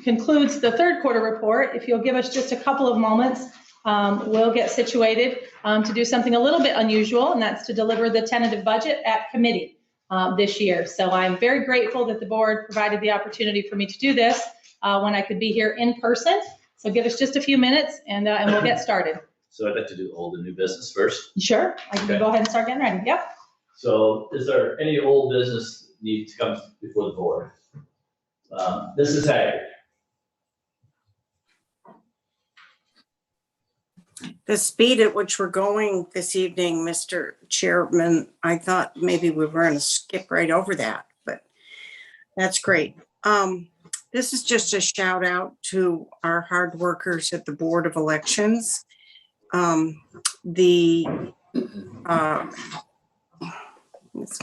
S14: concludes the third quarter report. If you'll give us just a couple of moments, we'll get situated to do something a little bit unusual, and that's to deliver the tentative budget at committee. this year. So I'm very grateful that the board provided the opportunity for me to do this when I could be here in person. So give us just a few minutes and we'll get started.
S1: So I'd like to do old and new business first.
S14: Sure, I can go ahead and start getting ready. Yep.
S1: So is there any old business need to come before the board? This is Haggard.
S15: The speed at which we're going this evening, Mr. Chairman, I thought maybe we were going to skip right over that, but that's great. This is just a shout out to our hard workers at the Board of Elections. It's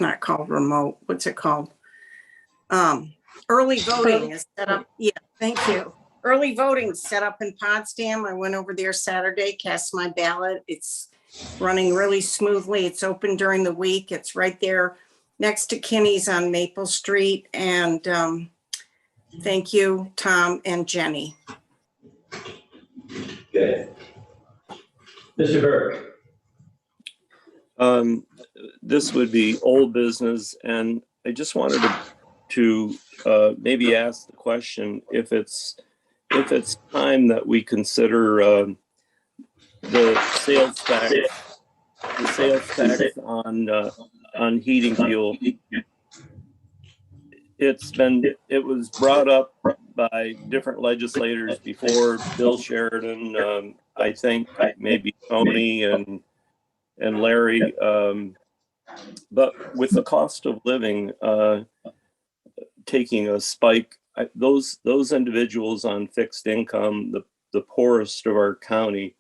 S15: not called remote. What's it called? Early voting is set up. Yeah, thank you. Early voting set up in Potsdam. I went over there Saturday, cast my ballot. It's running really smoothly. It's open during the week. It's right there next to Kinney's on Maple Street. And thank you, Tom and Jenny.
S1: Okay. Mr. Burke.
S16: This would be old business, and I just wanted to maybe ask the question if it's time that we consider the sales tax on heating fuel. It was brought up by different legislators before, Bill Sheridan, I think maybe Tony and Larry, but with the cost of living taking a spike, those individuals on fixed income, the poorest of our county,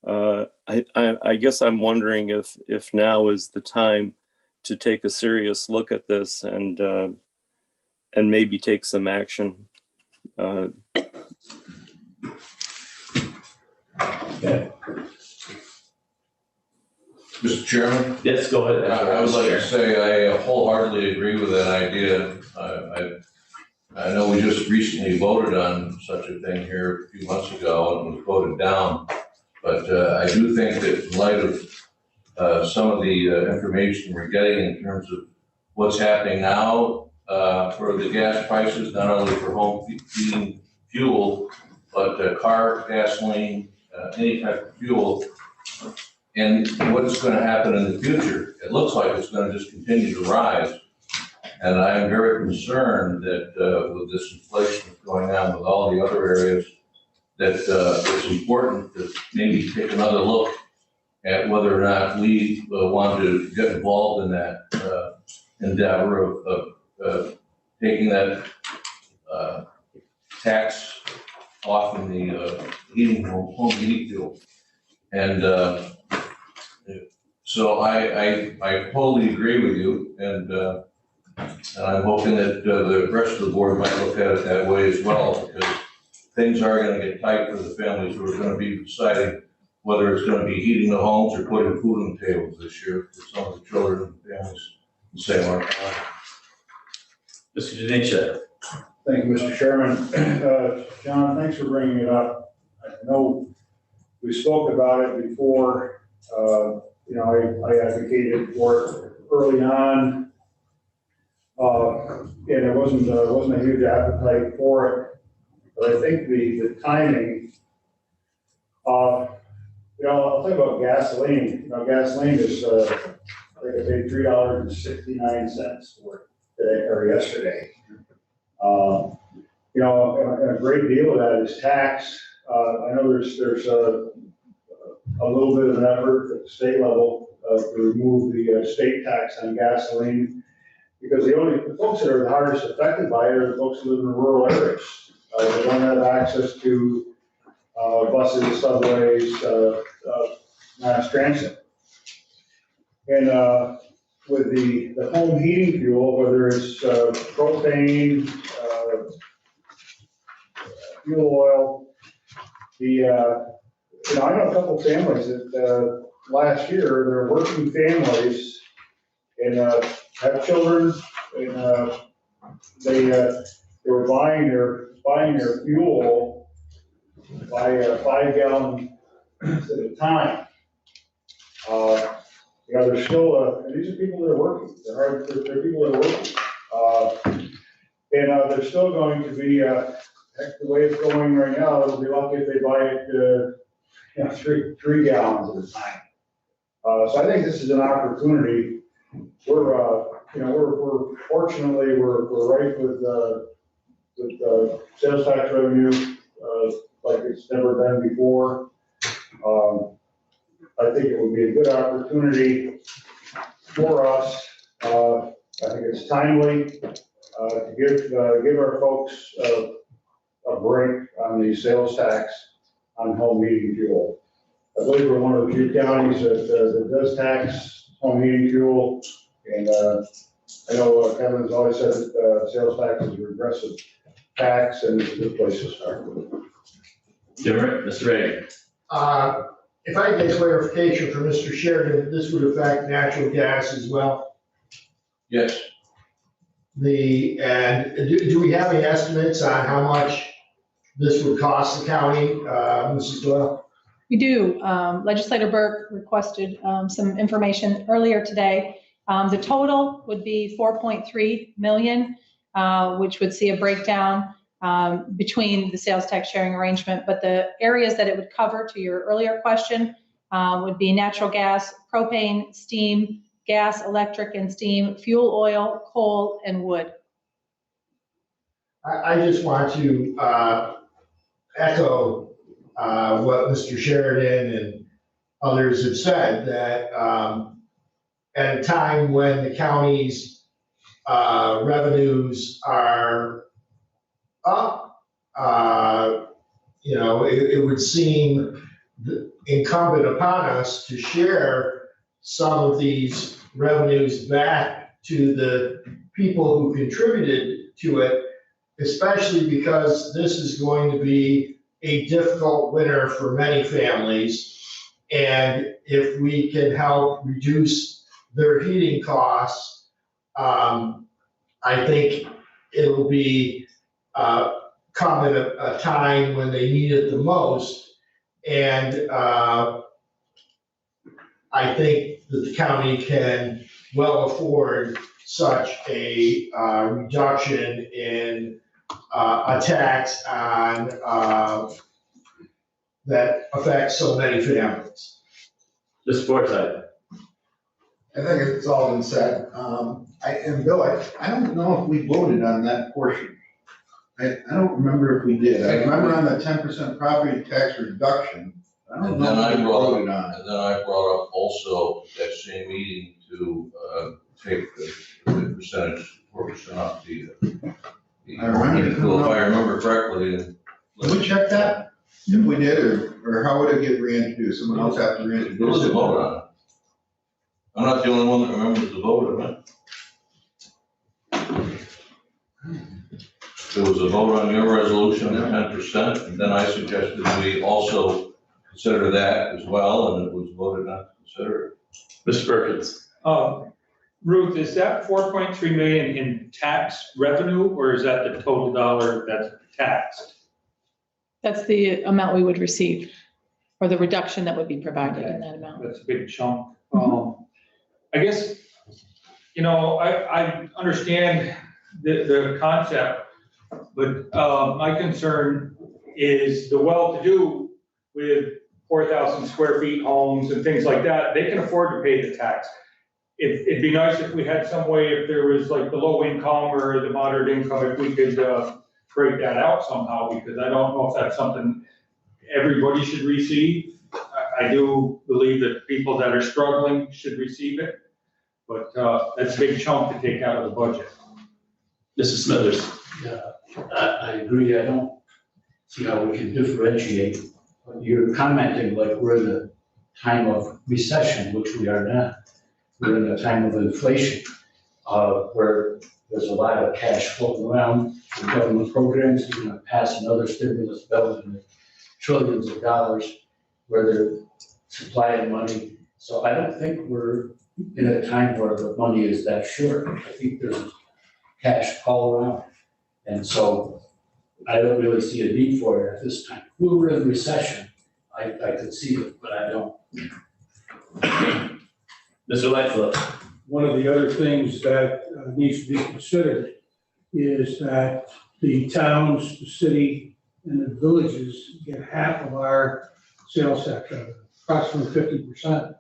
S16: I guess I'm wondering if now is the time to take a serious look at this and maybe take some action.
S1: Okay.
S17: Mr. Chairman?
S1: Yes, go ahead.
S17: I would like to say I wholeheartedly agree with that idea. I know we just recently voted on such a thing here a few months ago and was voted down. But I do think that in light of some of the information we're getting in terms of what's happening now for the gas prices, not only for home heating fuel, but car, gasoline, any type of fuel, and what's going to happen in the future. It looks like it's going to just continue to rise. And I'm very concerned that with this inflation that's going on with all the other areas, that it's important to maybe take another look at whether or not we want to get involved in that endeavor of taking that tax off in the home heating fuel. And so I totally agree with you, and I'm hoping that the rest of the board might look at it that way as well, because things are going to get tight for the families who are going to be deciding whether it's going to be heating the homes or putting food on the tables this year for some of the children and families in St. Mark.
S1: Mr. Denisha.
S4: Thank you, Mr. Chairman. John, thanks for bringing it up. I know we spoke about it before. I advocated for it early on, and it wasn't a huge appetite for it. But I think the timing. I'll talk about gasoline. Gasoline is I think I paid $3.69 for it today or yesterday. And a great deal of that is tax. I know there's a little bit of an effort at the state level to remove the state tax on gasoline, because the folks that are the hardest affected by it are the folks who live in rural areas. They don't have access to buses, subways, mass transit. And with the home heating fuel, whether it's propane, fuel oil, I know a couple of families that last year, they're working families and have children, and they were buying their fuel by 5 gallons at a time. you know, there's still, and these are people that are working, they're people that are working. And there's still going to be, heck, the way it's going right now, it'll be lucky if they buy it, you know, three gallons at a time. So I think this is an opportunity. We're, you know, we're fortunately, we're right with sales tax revenue, like it's never been before. I think it would be a good opportunity for us. I think it's timely to give our folks a break on the sales tax on home heating fuel. I believe we're one of the few counties that does tax home heating fuel, and I know Kevin's always said that sales tax is a regressive tax, and it's a good place to start.
S1: Mr. Ray.
S11: If I get clarification from Mr. Sheridan, this would affect natural gas as well?
S17: Yes.
S11: And do we have any estimates on how much this would cost the county, Mrs. Doyle?
S14: We do. Legislator Burke requested some information earlier today. The total would be 4.3 million, which would see a breakdown between the sales tax sharing arrangement, but the areas that it would cover, to your earlier question, would be natural gas, propane, steam, gas, electric and steam, fuel oil, coal, and wood.
S11: I just want to echo what Mr. Sheridan and others have said, that at a time when the county's revenues are up, you know, it would seem incumbent upon us to share some of these revenues back to the people who contributed to it, especially because this is going to be a difficult winter for many families. And if we can help reduce their heating costs, I think it'll be come at a time when they need it the most. And I think that the county can well afford such a reduction in a tax on that affects so many families.
S1: The sports side.
S6: I think it's all been said. And Bill, I don't know if we voted on that portion. I don't remember if we did. I remember on the 10% property tax reduction. I don't know if we voted on it.
S17: And then I brought up also that same meeting to take the percentage, 4% off the
S6: I remember.
S17: if I remember correctly.
S6: Did we check that? If we did, or how would it get reintroduced? Someone else have to reintroduce it?
S17: There was a vote on it. I'm not the only one that remembers the vote on it. There was a vote on your resolution at 10%, and then I suggested we also consider that as well, and it was voted not to consider it.
S3: Mr. Perkins. Ruth, is that 4.3 million in tax revenue, or is that the total dollar that's taxed?
S14: That's the amount we would receive, or the reduction that would be provided in that amount.
S3: That's a big chunk. I guess, you know, I understand the concept, but my concern is the well-to-do with 4,000 square feet homes and things like that, they can afford to pay the tax. It'd be nice if we had some way, if there was like the low income or the moderate income, if we could break that out somehow, because I don't know if that's something everybody should receive. I do believe that people that are struggling should receive it, but that's a big chunk to take out of the budget.
S1: Mrs. Smithers.
S18: Yeah, I agree. I don't see how we can differentiate. You're commenting like we're in a time of recession, which we are not. We're in a time of inflation, where there's a lot of cash floating around. The government programs, you're going to pass another stimulus bill in the trillions of dollars where they're supplying money. So I don't think we're in a time where the money is that short. I think there's cash all around. And so I don't really see a need for it at this time. If we were in recession, I could see it, but I don't.
S1: Mr. Lightfoot.
S9: One of the other things that needs to be considered is that the towns, the city, and the villages get half of our sales tax revenue, approximately 50%.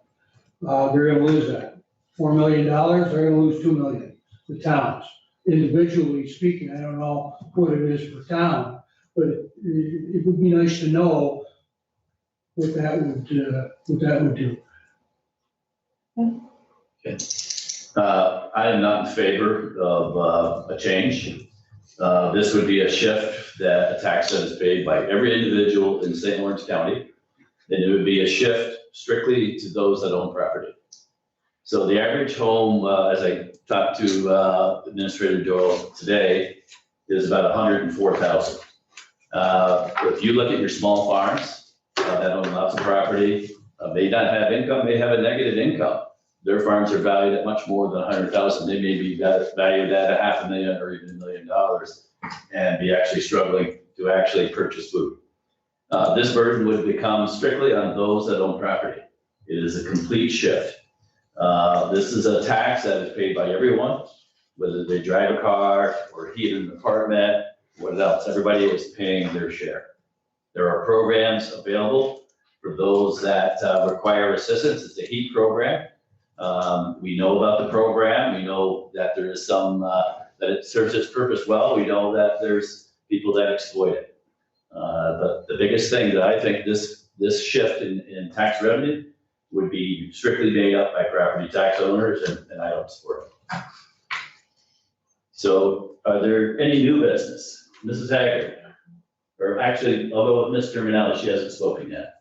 S9: They're gonna lose that. $4 million, they're gonna lose $2 million, the towns. Individually speaking, I don't know what it is per town, but it would be nice to know what that would do.
S1: I am not in favor of a change. This would be a shift that a tax that is paid by every individual in St. Lawrence County. And it would be a shift strictly to those that own property. So the average home, as I talked to Administrator Doyle today, is about 104,000. If you look at your small farms that own lots of property, may not have income, may have a negative income. Their farms are valued at much more than 100,000. They may be valued at $500,000 or even $1 million and be actually struggling to actually purchase food. This burden would become strictly on those that own property. It is a complete shift. This is a tax that is paid by everyone, whether they drive a car or heat an apartment, what else, everybody is paying their share. There are programs available for those that require assistance. It's a heat program. We know about the program. We know that there is some, that it serves its purpose well. We know that there's people that exploit it. But the biggest thing that I think this shift in tax revenue would be strictly made up by property tax owners, and I don't support it. So are there any new business? Mrs. Haggard? Or actually, I'll go with Mr. Manelli, she hasn't spoken yet.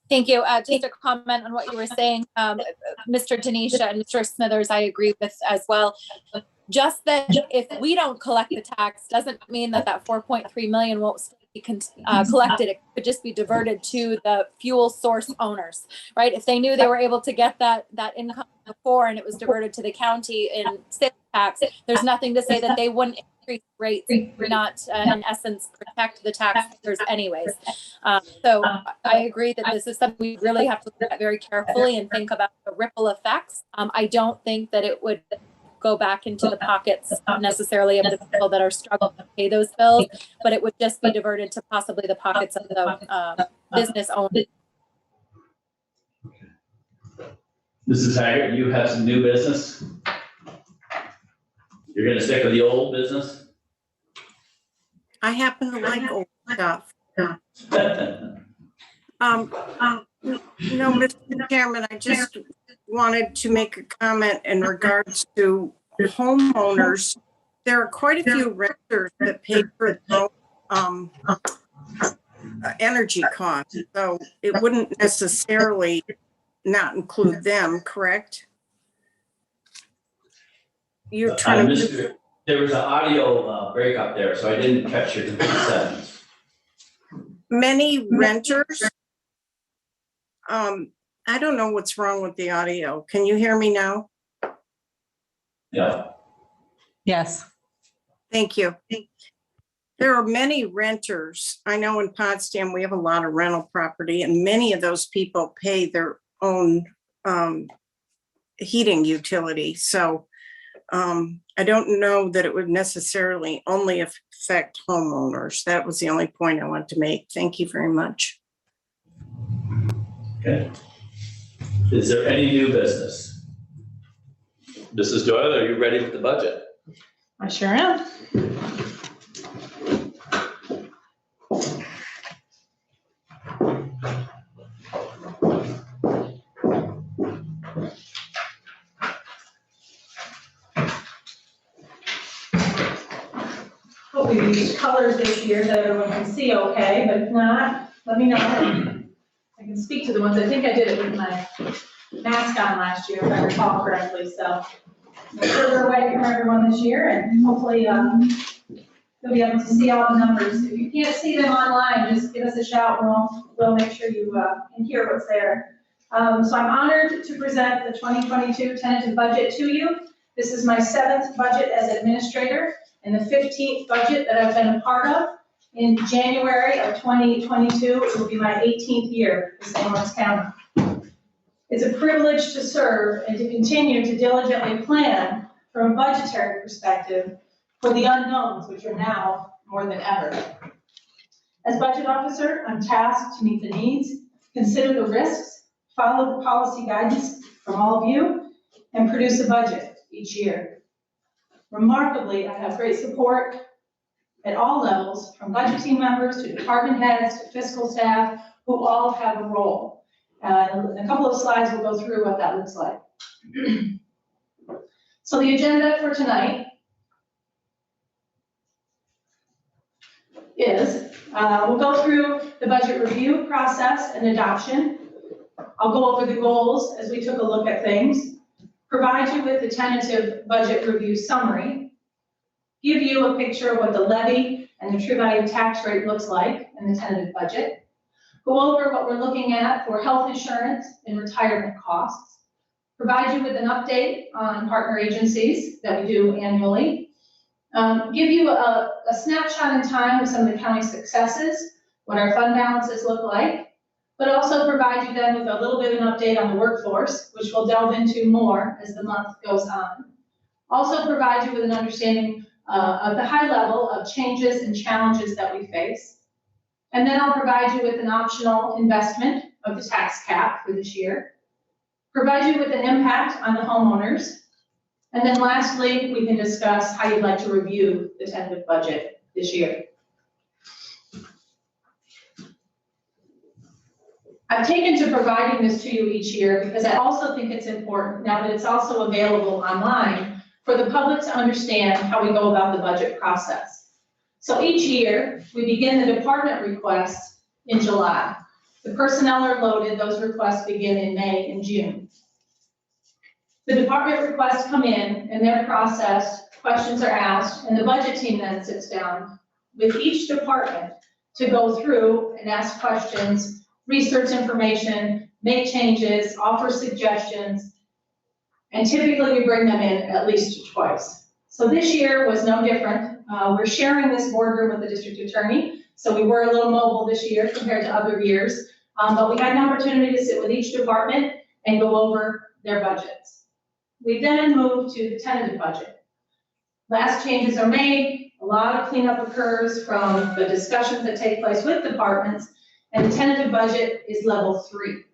S19: Thank you. Just a comment on what you were saying, Mr. Tanisha and Mr. Smithers, I agree with as well. Just that if we don't collect the tax doesn't mean that 4.3 million won't be collected. It could just be diverted to the fuel source owners, right? If they knew they were able to get that income before and it was diverted to the county in sales tax, there's nothing to say that they wouldn't increase rates, not in essence protect the taxpayers anyways. So I agree that this is something we really have to look at very carefully and think about the ripple effects. I don't think that it would go back into the pockets necessarily of the people that are struggling to pay those bills, but it would just be diverted to possibly the pockets of the business owners.
S1: Mrs. Haggard, you have some new business? You're gonna stick with the old business?
S15: I happen to like old stuff. No, Mr. Chairman, I just wanted to make a comment in regards to homeowners. There are quite a few renters that pay for energy costs, so it wouldn't necessarily not include them, correct? You're trying to.
S1: There was an audio breakup there, so I didn't catch your complete sentence.
S15: Many renters. I don't know what's wrong with the audio. Can you hear me now?
S1: Yeah.
S14: Yes.
S15: Thank you. There are many renters. I know in Potsdam, we have a lot of rental property and many of those people pay their own heating utility. So I don't know that it would necessarily only affect homeowners. That was the only point I wanted to make. Thank you very much.
S1: Okay. Is there any new business? Mrs. Doyle, are you ready with the budget?
S14: I sure am. Hope we used colors this year that everyone can see okay, but if not, let me know. I can speak to the ones. I think I did it with my mask on last year, if I recall correctly, so we're further away from everyone this year, and hopefully you'll be able to see all the numbers. If you can't see them online, just give us a shout, and we'll make sure you can hear what's there. So I'm honored to present the 2022 tentative budget to you. This is my 7th budget as administrator and the 15th budget that I've been a part of. In January of 2022, it will be my 18th year in St. Lawrence County. It's a privilege to serve and to continue to diligently plan from a budgetary perspective for the unknowns, which are now more than ever. As budget officer, I'm tasked to meet the needs, consider the risks, follow the policy guidance from all of you, and produce a budget each year. Remarkably, I have great support at all levels, from budget team members to department heads to fiscal staff, who all have a role. In a couple of slides, we'll go through what that looks like. So the agenda for tonight is, we'll go through the budget review process and adoption. I'll go over the goals as we took a look at things, provide you with the tentative budget review summary, give you a picture of what the levy and the true value tax rate looks like in the tentative budget, go over what we're looking at for health insurance and retirement costs, provide you with an update on partner agencies that we do annually, give you a snapshot in time of some of the county successes, what our fund balances look like, but also provide you then with a little bit of an update on the workforce, which we'll delve into more as the month goes on. Also provide you with an understanding of the high level of changes and challenges that we face. And then I'll provide you with an optional investment of the tax cap for this year, provide you with an impact on the homeowners, and then lastly, we can discuss how you'd like to review the tentative budget this year. I've taken to providing this to you each year because I also think it's important, now that it's also available online, for the public to understand how we go about the budget process. So each year, we begin the department requests in July. The personnel are loaded, those requests begin in May and June. The department requests come in and they're processed, questions are asked, and the budget team then sits down with each department to go through and ask questions, research information, make changes, offer suggestions, and typically we bring them in at least twice. So this year was no different. We're sharing this boardroom with the district attorney, so we were a little mobile this year compared to other years, but we had an opportunity to sit with each department and go over their budgets. We then move to the tentative budget. Last changes are made, a lot of cleanup occurs from the discussions that take place with departments, and the tentative budget is level 3.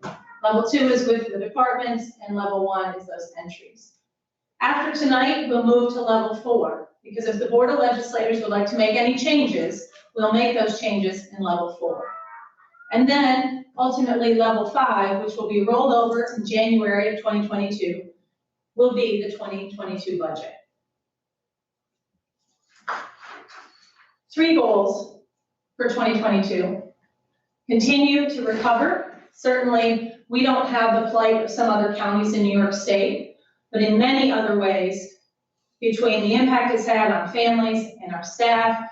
S14: Level 2 is with the departments, and level 1 is those entries. After tonight, we'll move to level 4, because if the Board of Legislators would like to make any changes, we'll make those changes in level 4. And then ultimately level 5, which will be rolled over in January of 2022, will be the 2022 budget. 3 goals for 2022. Continue to recover. Certainly, we don't have the plight of some other counties in New York State, but in many other ways, between the impact it's had on families and our staff,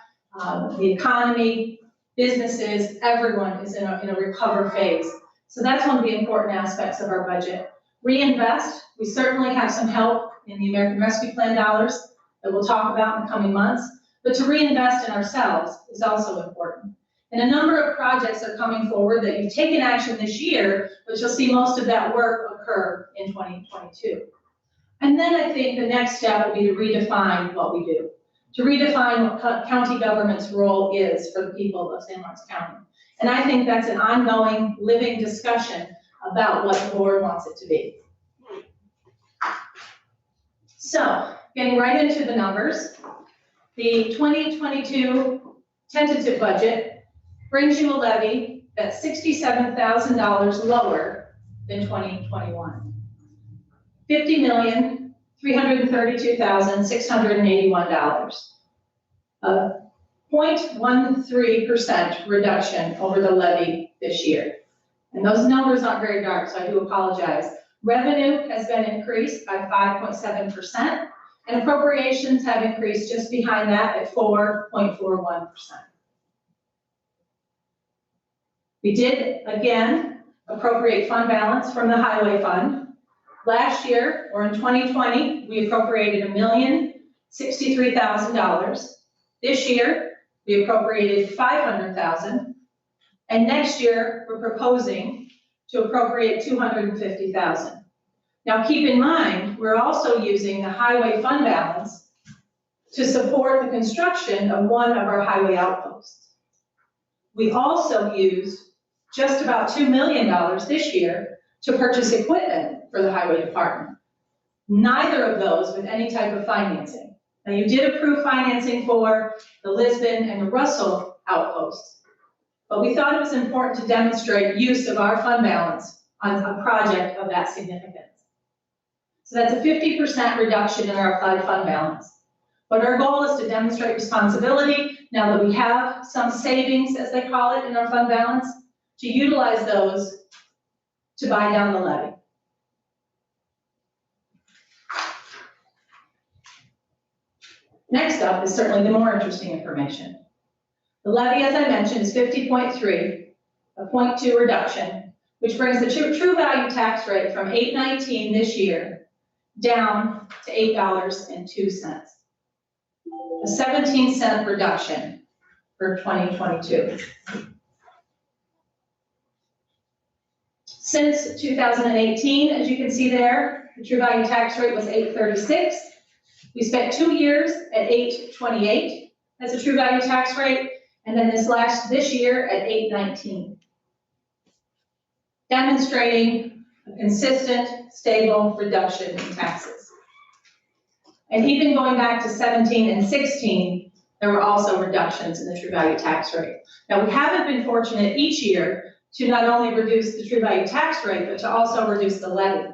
S14: the economy, businesses, everyone is in a recover phase. So that's one of the important aspects of our budget. Reinvest, we certainly have some help in the American Rescue Plan dollars that we'll talk about in the coming months, but to reinvest in ourselves is also important. And a number of projects are coming forward that you've taken action this year, but you'll see most of that work occur in 2022. And then I think the next step will be to redefine what we do, to redefine what county government's role is for the people of St. Lawrence County. And I think that's an ongoing, living discussion about what the board wants it to be. So, getting right into the numbers, the 2022 tentative budget brings you a levy that's $67,000 lower than 2021. $50,332,681. A 0.13% reduction over the levy this year. And those numbers aren't very dark, so I do apologize. Revenue has been increased by 5.7%, and appropriations have increased just behind that at 4.41%. We did, again, appropriate fund balance from the highway fund. Last year, or in 2020, we appropriated $1,063,000. This year, we appropriated $500,000. And next year, we're proposing to appropriate $250,000. Now, keep in mind, we're also using the highway fund balance to support the construction of one of our highway outposts. We also used just about $2 million this year to purchase equipment for the highway department. Neither of those with any type of financing. Now, you did approve financing for the Lisbon and the Russell outposts, but we thought it was important to demonstrate use of our fund balance on a project of that significance. So that's a 50% reduction in our applied fund balance. But our goal is to demonstrate responsibility, now that we have some savings, as they call it, in our fund balance, to utilize those to buy down the levy. Next up is certainly the more interesting information. The levy, as I mentioned, is 50.3, a 0.2 reduction, which brings the true value tax rate from $8.19 this year down to $8.02. A 17-cent reduction for 2022. Since 2018, as you can see there, the true value tax rate was $8.36. We spent 2 years at $8.28 as a true value tax rate, and then this year at $8.19. Demonstrating a consistent, stable reduction in taxes. And even going back to 17 and 16, there were also reductions in the true value tax rate. Now, we haven't been fortunate each year to not only reduce the true value tax rate, but to also reduce the levy.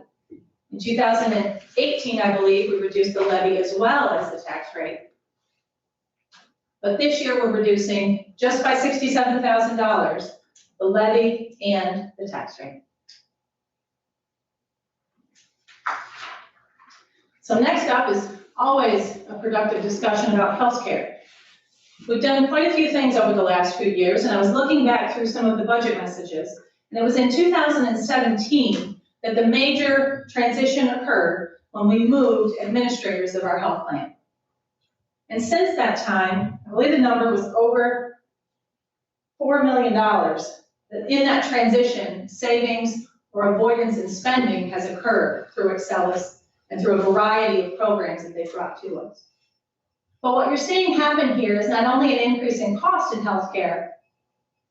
S14: In 2018, I believe, we reduced the levy as well as the tax rate. But this year, we're reducing just by $67,000, the levy and the tax rate. So next up is always a productive discussion about healthcare. We've done quite a few things over the last few years, and I was looking back through some of the budget messages, and it was in 2017 that the major transition occurred when we moved administrators of our health plan. And since that time, I believe the number was over $4 million, that in that transition, savings or avoidance in spending has occurred through Excelis and through a variety of programs that they've brought to us. But what you're seeing happen here is not only an increase in cost in healthcare,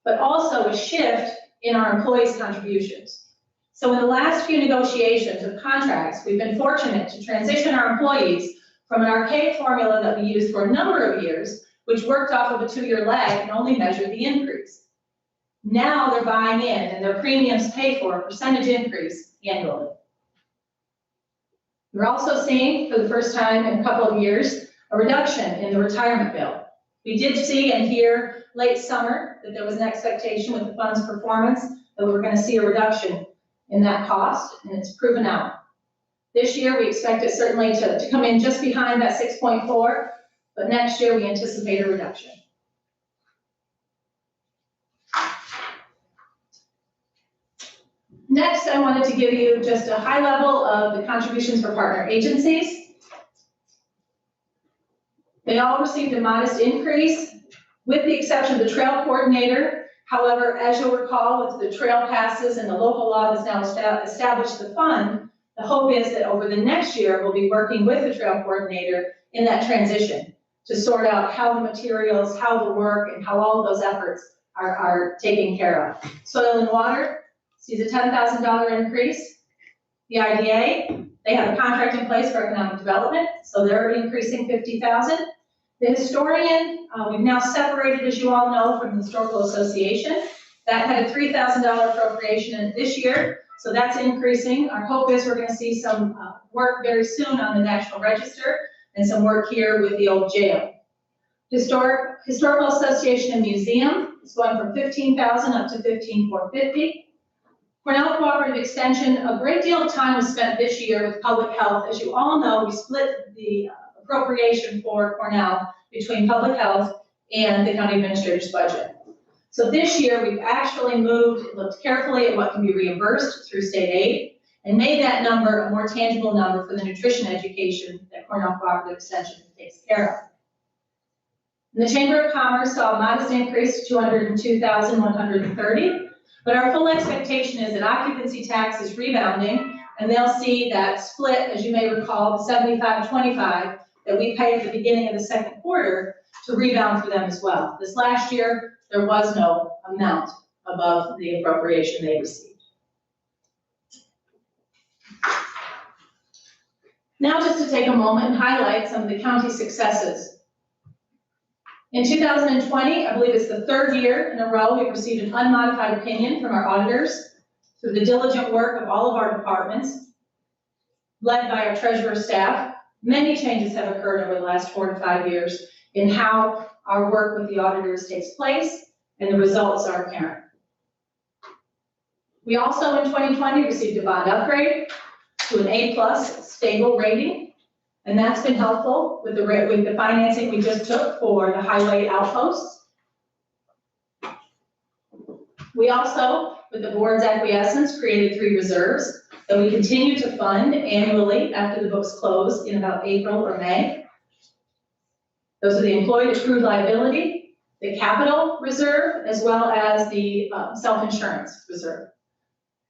S14: but also a shift in our employees' contributions. So in the last few negotiations of contracts, we've been fortunate to transition our employees from an archaic formula that we used for a number of years, which worked off of a 2-year lag and only measured the increase. Now they're buying in and their premiums pay for a percentage increase annually. We're also seeing, for the first time in a couple of years, a reduction in the retirement bill. We did see and hear late summer that there was an expectation with the fund's performance that we were going to see a reduction in that cost, and it's proven out. This year, we expect it certainly to come in just behind that 6.4, but next year we anticipate a reduction. Next, I wanted to give you just a high level of the contributions for partner agencies. They all received a modest increase, with the exception of the trail coordinator. However, as you'll recall, with the trail passes and the local law that's now established the fund, the hope is that over the next year, we'll be working with the trail coordinator in that transition to sort out how the materials, how the work, and how all of those efforts are taken care of. Soil and water sees a $10,000 increase. The IDA, they have a contract in place for economic development, so they're increasing $50,000. The historian, we've now separated, as you all know, from the Historical Association. That had a $3,000 appropriation in it this year, so that's increasing. Our hope is we're going to see some work very soon on the National Register and some work here with the old jail. Historical Association and Museum is going from $15,000 up to $15,450. Cornell Cooperative Extension, a great deal of time was spent this year with public health. As you all know, we split the appropriation for Cornell between public health and the county administrator's budget. So this year, we've actually looked carefully at what can be reimbursed through state aid, and made that number a more tangible number for the nutrition education that Cornell Cooperative Extension takes care of. And the Chamber of Commerce saw a modest increase to $202,130. But our full expectation is that occupancy tax is rebounding, and they'll see that split, as you may recall, the 75-25 that we pay at the beginning of the second quarter to rebound for them as well. This last year, there was no amount above the appropriation they received. Now, just to take a moment and highlight some of the county successes. In 2020, I believe it's the third year in a row, we've received an unmodified opinion from our auditors through the diligent work of all of our departments, led by our treasurer staff. Many changes have occurred over the last 4 to 5 years in how our work with the auditors takes place, and the results are apparent. We also, in 2020, received a bond upgrade to an A+ stable rating, and that's been helpful with the financing we just took for the highway outposts. We also, with the board's acquiescence, created 3 reserves that we continue to fund annually after the books close in about April or May. Those are the employee accrued liability, the capital reserve, as well as the self-insurance reserve.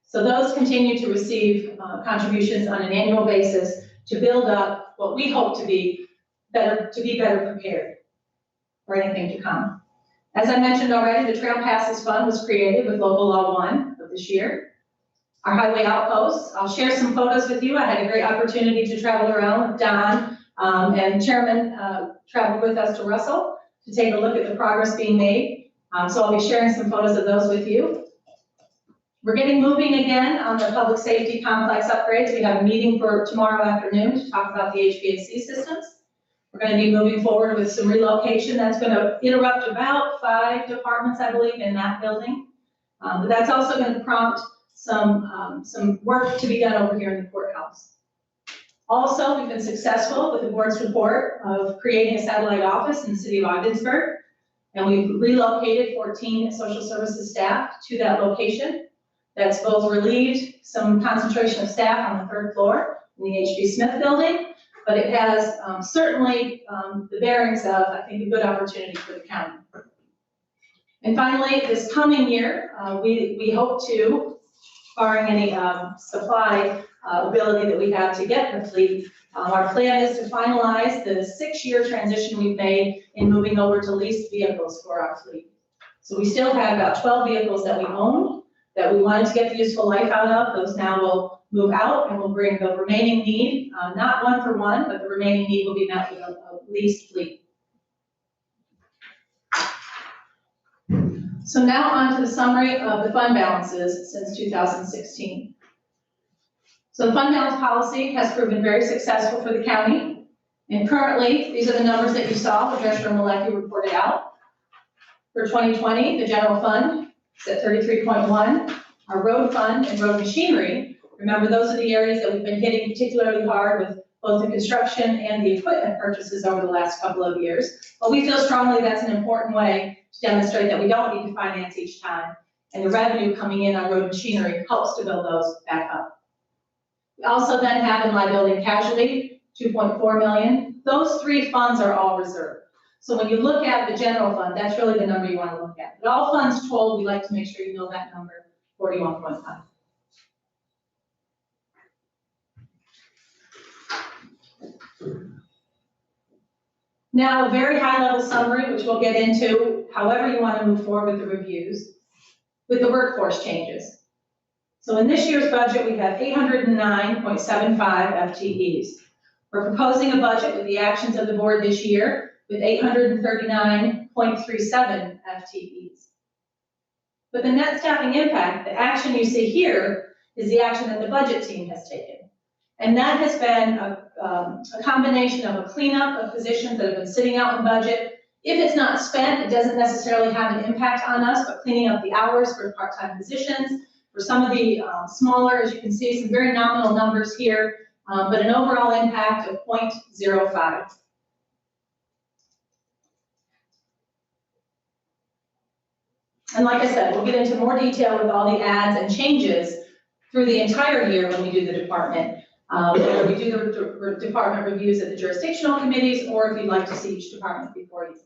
S14: So those continue to receive contributions on an annual basis to build up what we hope to be better prepared for anything to come. As I mentioned already, the Trail Passes Fund was created with Local Law 1 of this year. Our highway outposts, I'll share some photos with you. I had a great opportunity to travel around with Don and Chairman traveled with us to Russell to take a look at the progress being made. So I'll be sharing some photos of those with you. We're getting moving again on the public safety complex upgrades. We have a meeting for tomorrow afternoon to talk about the HVAC systems. We're going to be moving forward with some relocation that's going to interrupt about 5 departments, I believe, in that building. But that's also going to prompt some work to be done over here in the courthouse. Also, we've been successful with the board's report of creating a satellite office in the city of Ogdensburg, and we've relocated 14 social services staff to that location. That's both relieved some concentration of staff on the 3rd floor in the H.B. Smith building, but it has certainly the bearings of, I think, a good opportunity for the county. And finally, this coming year, we hope to, barring any supply ability that we have to get the fleet, our plan is to finalize the 6-year transition we've made in moving over to leased vehicles for our fleet. So we still have about 12 vehicles that we own that we wanted to get the useful life out of. Those now will move out, and we'll bring the remaining need, not 1 for 1, but the remaining need will be met with a leased fleet. So now on to the summary of the fund balances since 2016. So the fund balance policy has proven very successful for the county. And currently, these are the numbers that you saw, the Treasurer Malecki reported out. For 2020, the general fund is at 33.1. Our road fund and road machinery, remember those are the areas that we've been hitting particularly hard with both the construction and the equipment purchases over the last couple of years. But we feel strongly that's an important way to demonstrate that we don't need to finance each time. And the revenue coming in on road machinery helps to build those back up. We also then have in liability and casualty, 2.4 million. Those 3 funds are all reserved. So when you look at the general fund, that's really the number you want to look at. But all funds told, we like to make sure you know that number, 41.5. Now, a very high-level summary, which we'll get into however you want to move forward with the reviews, with the workforce changes. So in this year's budget, we have 809.75 FTEs. We're proposing a budget with the actions of the board this year with 839.37 FTEs. But the net staffing impact, the action you see here, is the action that the budget team has taken. And that has been a combination of a cleanup of positions that have been sitting out in budget. If it's not spent, it doesn't necessarily have an impact on us, but cleaning up the hours for part-time positions, for some of the smaller, as you can see, some very nominal numbers here, but an overall impact of 0.05. And like I said, we'll get into more detail with all the adds and changes through the entire year when we do the department, whether we do the department reviews at the jurisdictional committees, or if you'd like to see each department before you.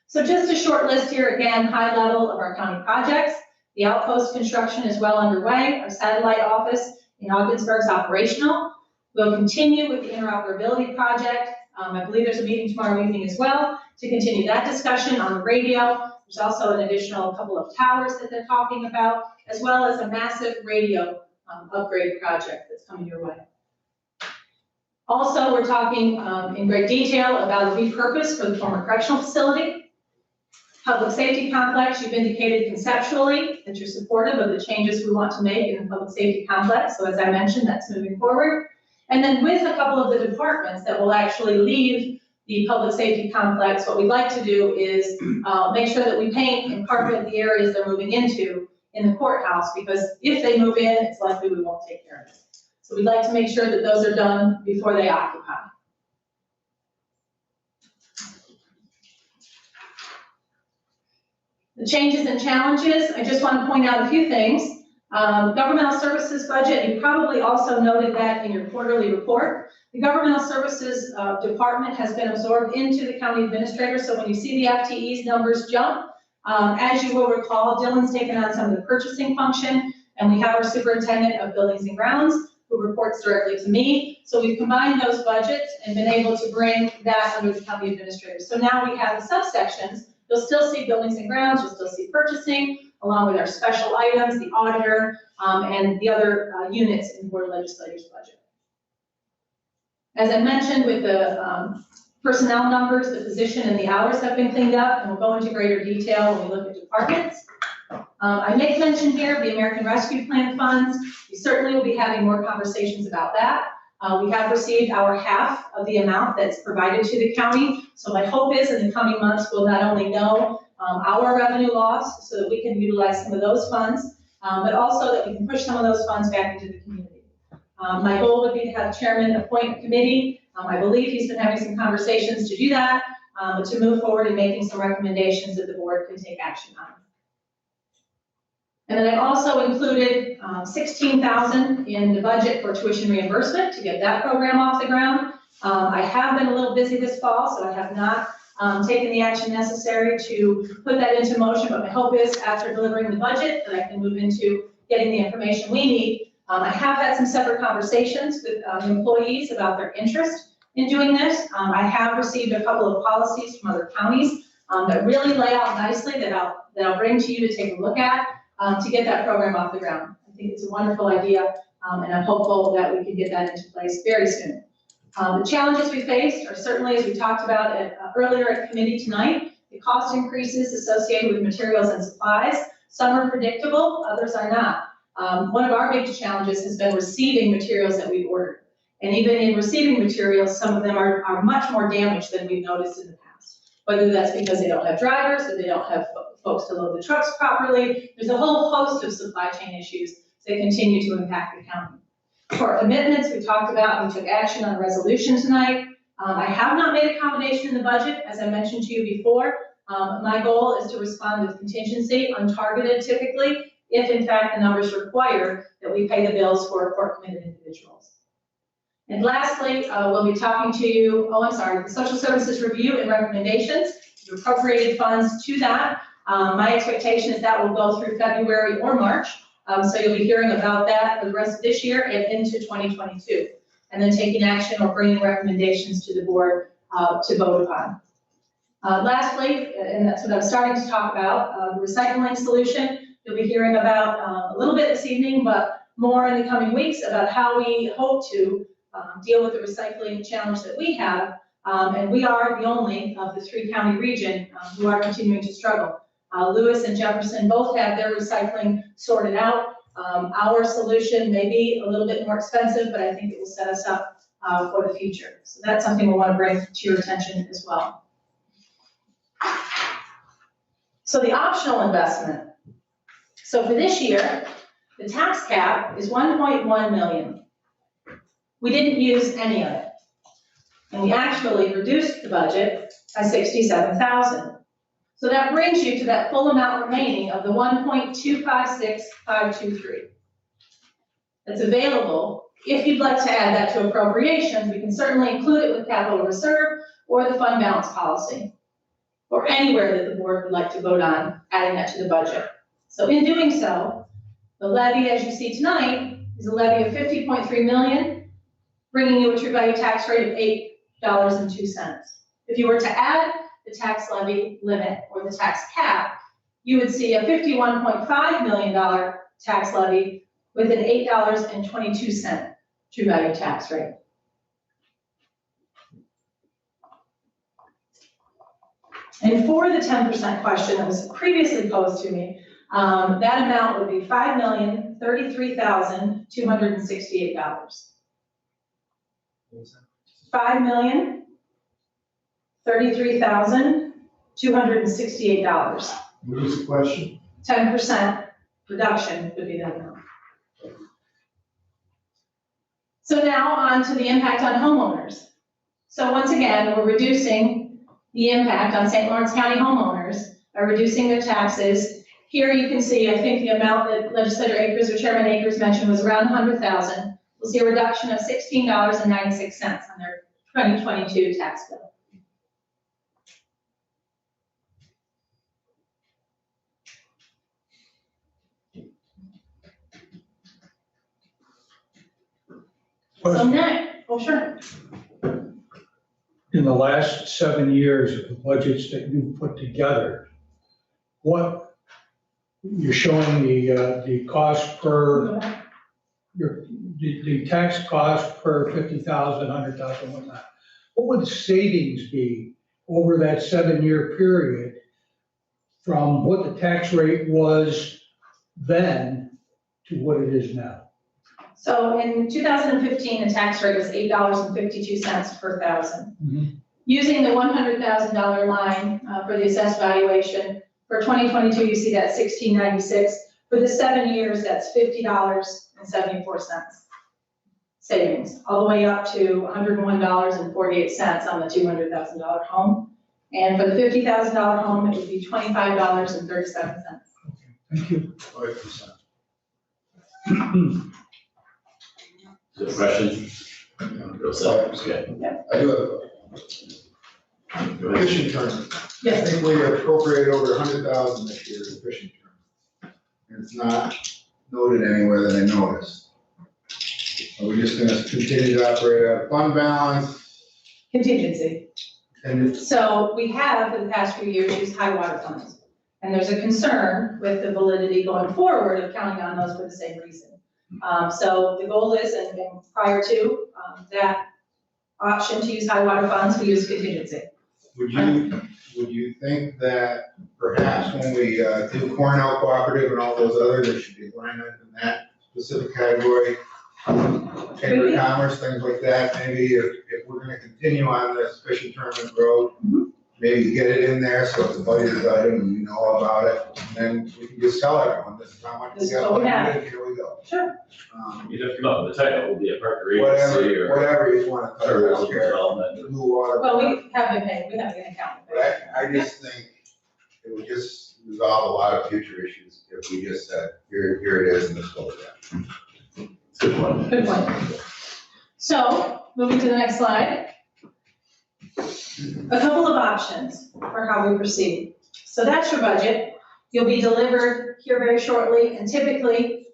S14: So just a short list here, again, high level of our county projects. The Outpost construction is well underway. Our satellite office in Ogdensburg is operational. We'll continue with the interoperability project. I believe there's a meeting tomorrow evening as well to continue that discussion on the radio. There's also an additional couple of towers that they're talking about, as well as a massive radio upgrade project that's coming your way. Also, we're talking in great detail about a repurpose for the former correctional facility. Public safety complex, you've indicated conceptually that you're supportive of the changes we want to make in the public safety complex. So as I mentioned, that's moving forward. And then with a couple of the departments that will actually leave the public safety complex, what we'd like to do is make sure that we paint and carpet the areas they're moving into in the courthouse, because if they move in, it's likely we won't take care of it. So we'd like to make sure that those are done before they occupy. The changes and challenges, I just want to point out a few things. Governmental services budget, you probably also noted that in your quarterly report. The governmental services department has been absorbed into the county administrator. So when you see the FTEs numbers jump, as you will recall, Dylan's taken on some of the purchasing function, and we have our superintendent of buildings and grounds who reports directly to me. So we've combined those budgets and been able to bring that under the county administrator. So now we have the subsections. You'll still see buildings and grounds, you'll still see purchasing, along with our special items, the auditor, and the other units in the Board of Legislators budget. As I mentioned, with the personnel numbers, the position and the hours have been cleaned up, and we'll go into greater detail when we look at departments. I make mention here the American Rescue Plan funds. We certainly will be having more conversations about that. We have received our half of the amount that's provided to the county. So my hope is in the coming months, we'll not only know our revenue loss so that we can utilize some of those funds, but also that we can push some of those funds back into the community. My goal would be to have chairman appoint a committee. I believe he's been having some conversations to do that, to move forward in making some recommendations that the board can take action on. And then I've also included $16,000 in the budget for tuition reimbursement to get that program off the ground. I have been a little busy this fall, so I have not taken the action necessary to put that into motion, but my hope is after delivering the budget that I can move into getting the information we need. I have had some separate conversations with employees about their interest in doing this. I have received a couple of policies from other counties that really lay out nicely that I'll bring to you to take a look at. To get that program off the ground. I think it's a wonderful idea, and I'm hopeful that we can get that into place very soon. The challenges we faced are certainly, as we talked about earlier at committee tonight, the cost increases associated with materials and supplies. Some are predictable, others are not. One of our big challenges has been receiving materials that we've ordered. And even in receiving materials, some of them are much more damaged than we've noticed in the past. Whether that's because they don't have drivers or they don't have folks to load the trucks properly. There's a whole host of supply chain issues that continue to impact the county. For commitments, we talked about and we took action on a resolution tonight. I have not made accommodation in the budget, as I mentioned to you before. My goal is to respond with contingency, untargeted typically, if in fact the numbers require that we pay the bills for court committed individuals. And lastly, we'll be talking to you, the social services review and recommendations. We've appropriated funds to that. My expectation is that will go through February or March. So you'll be hearing about that for the rest of this year and into 2022. And then taking action or bringing recommendations to the board to vote upon. Lastly, and that's what I'm starting to talk about, the recycling solution. You'll be hearing about a little bit this evening, but more in the coming weeks about how we hope to deal with the recycling challenge that we have. And we are the only of the 3-county region who are continuing to struggle. Lewis and Jefferson both have their recycling sorted out. Our solution may be a little bit more expensive, but I think it will set us up for the future. So that's something we want to bring to your attention as well. So the optional investment. So for this year, the tax cap is $1.1 million. We didn't use any of it. And we actually reduced the budget by $67,000. So that brings you to that full amount remaining of the $1.256523. That's available. If you'd like to add that to appropriations, we can certainly include it with capital reserve or the fund balance policy, or anywhere that the board would like to vote on adding that to the budget. So in doing so, the levy, as you see tonight, is a levy of 50.3 million, bringing you a true value tax rate of $8.02. If you were to add the tax levy limit or the tax cap, you would see a $51.5 million tax levy with an $8.22 true value tax rate. And for the 10% question that was previously posed to me, that amount would be $5,033,268. $5,033,268.
S11: What is the question?
S14: 10% reduction would be that amount. So now on to the impact on homeowners. So once again, we're reducing the impact on St. Lawrence County homeowners by reducing their taxes. Here you can see, I think the amount that Legislator Akers or Chairman Akers mentioned was around $100,000. We'll see a reduction of $16.96 on their 2022 tax bill. So next, oh sure.
S9: In the last 7 years of the budgets that you've put together, what you're showing the cost per, the tax cost per 50,000, 100,000, whatnot. What would the savings be over that 7-year period from what the tax rate was then to what it is now?
S14: So in 2015, the tax rate was $8.52 per thousand. Using the $100,000 line for the assessed valuation, for 2022, you see that $16.96. For the 7 years, that's $50.74 savings, all the way up to $101.48 on the $200,000 home. And for the $50,000 home, it would be $25.37.
S9: Thank you.
S11: 5%.
S1: Is there a question? Go ahead. Okay.
S6: I do have a fishing tournament.
S14: Yes.
S6: I think we appropriated over 100,000 this year in fishing tournament. And it's not noted anywhere that I noticed. Are we just gonna continue to operate out of fund balance?
S14: Contingency.
S6: And
S14: So we have, for the past few years, used high water funds. And there's a concern with the validity going forward of counting on those for the same reason. So the goal is, and prior to that option to use high water funds, we use contingency.
S6: would you think that perhaps when we do Cornell Cooperative and all those others, there should be a line item in that specific category? Chamber of Commerce, things like that, maybe if we're gonna continue on this fishing tournament road, maybe get it in there so it's a budgeted item and you know about it, and then we can just tell everyone, this is how much we got budgeted, here we go.
S14: Sure.
S1: You just come up with the title, will be a park or
S6: Whatever,
S1: agency or.
S6: whatever you want to tell us here.
S1: Development.
S6: Blue water.
S14: Well, we have been paying, we have an account.
S6: But I just think it would just resolve a lot of future issues if we just said, here it is and let's go with that.
S1: Good one.
S14: Good point. So, moving to the next slide. A couple of options for how we proceed. So that's your budget. You'll be delivered here very shortly, and typically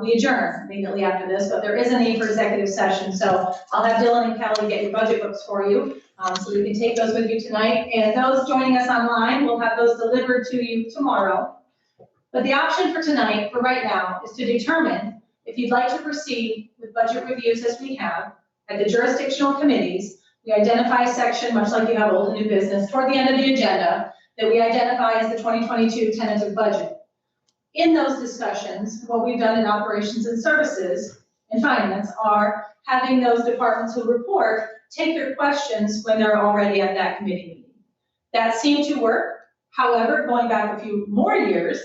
S14: we adjourn immediately after this, but there is a need for executive session. So I'll have Dylan and Kelly get your budget books for you, so you can take those with you tonight. And those joining us online, we'll have those delivered to you tomorrow. But the option for tonight, for right now, is to determine if you'd like to proceed with budget reviews as we have at the jurisdictional committees. We identify a section, much like you have old and new business, toward the end of the agenda, that we identify as the 2022 tentative budget. In those discussions, what we've done in operations and services and finance are having those departments who report take your questions when they're already at that committee meeting. That seemed to work. However, going back a few more years,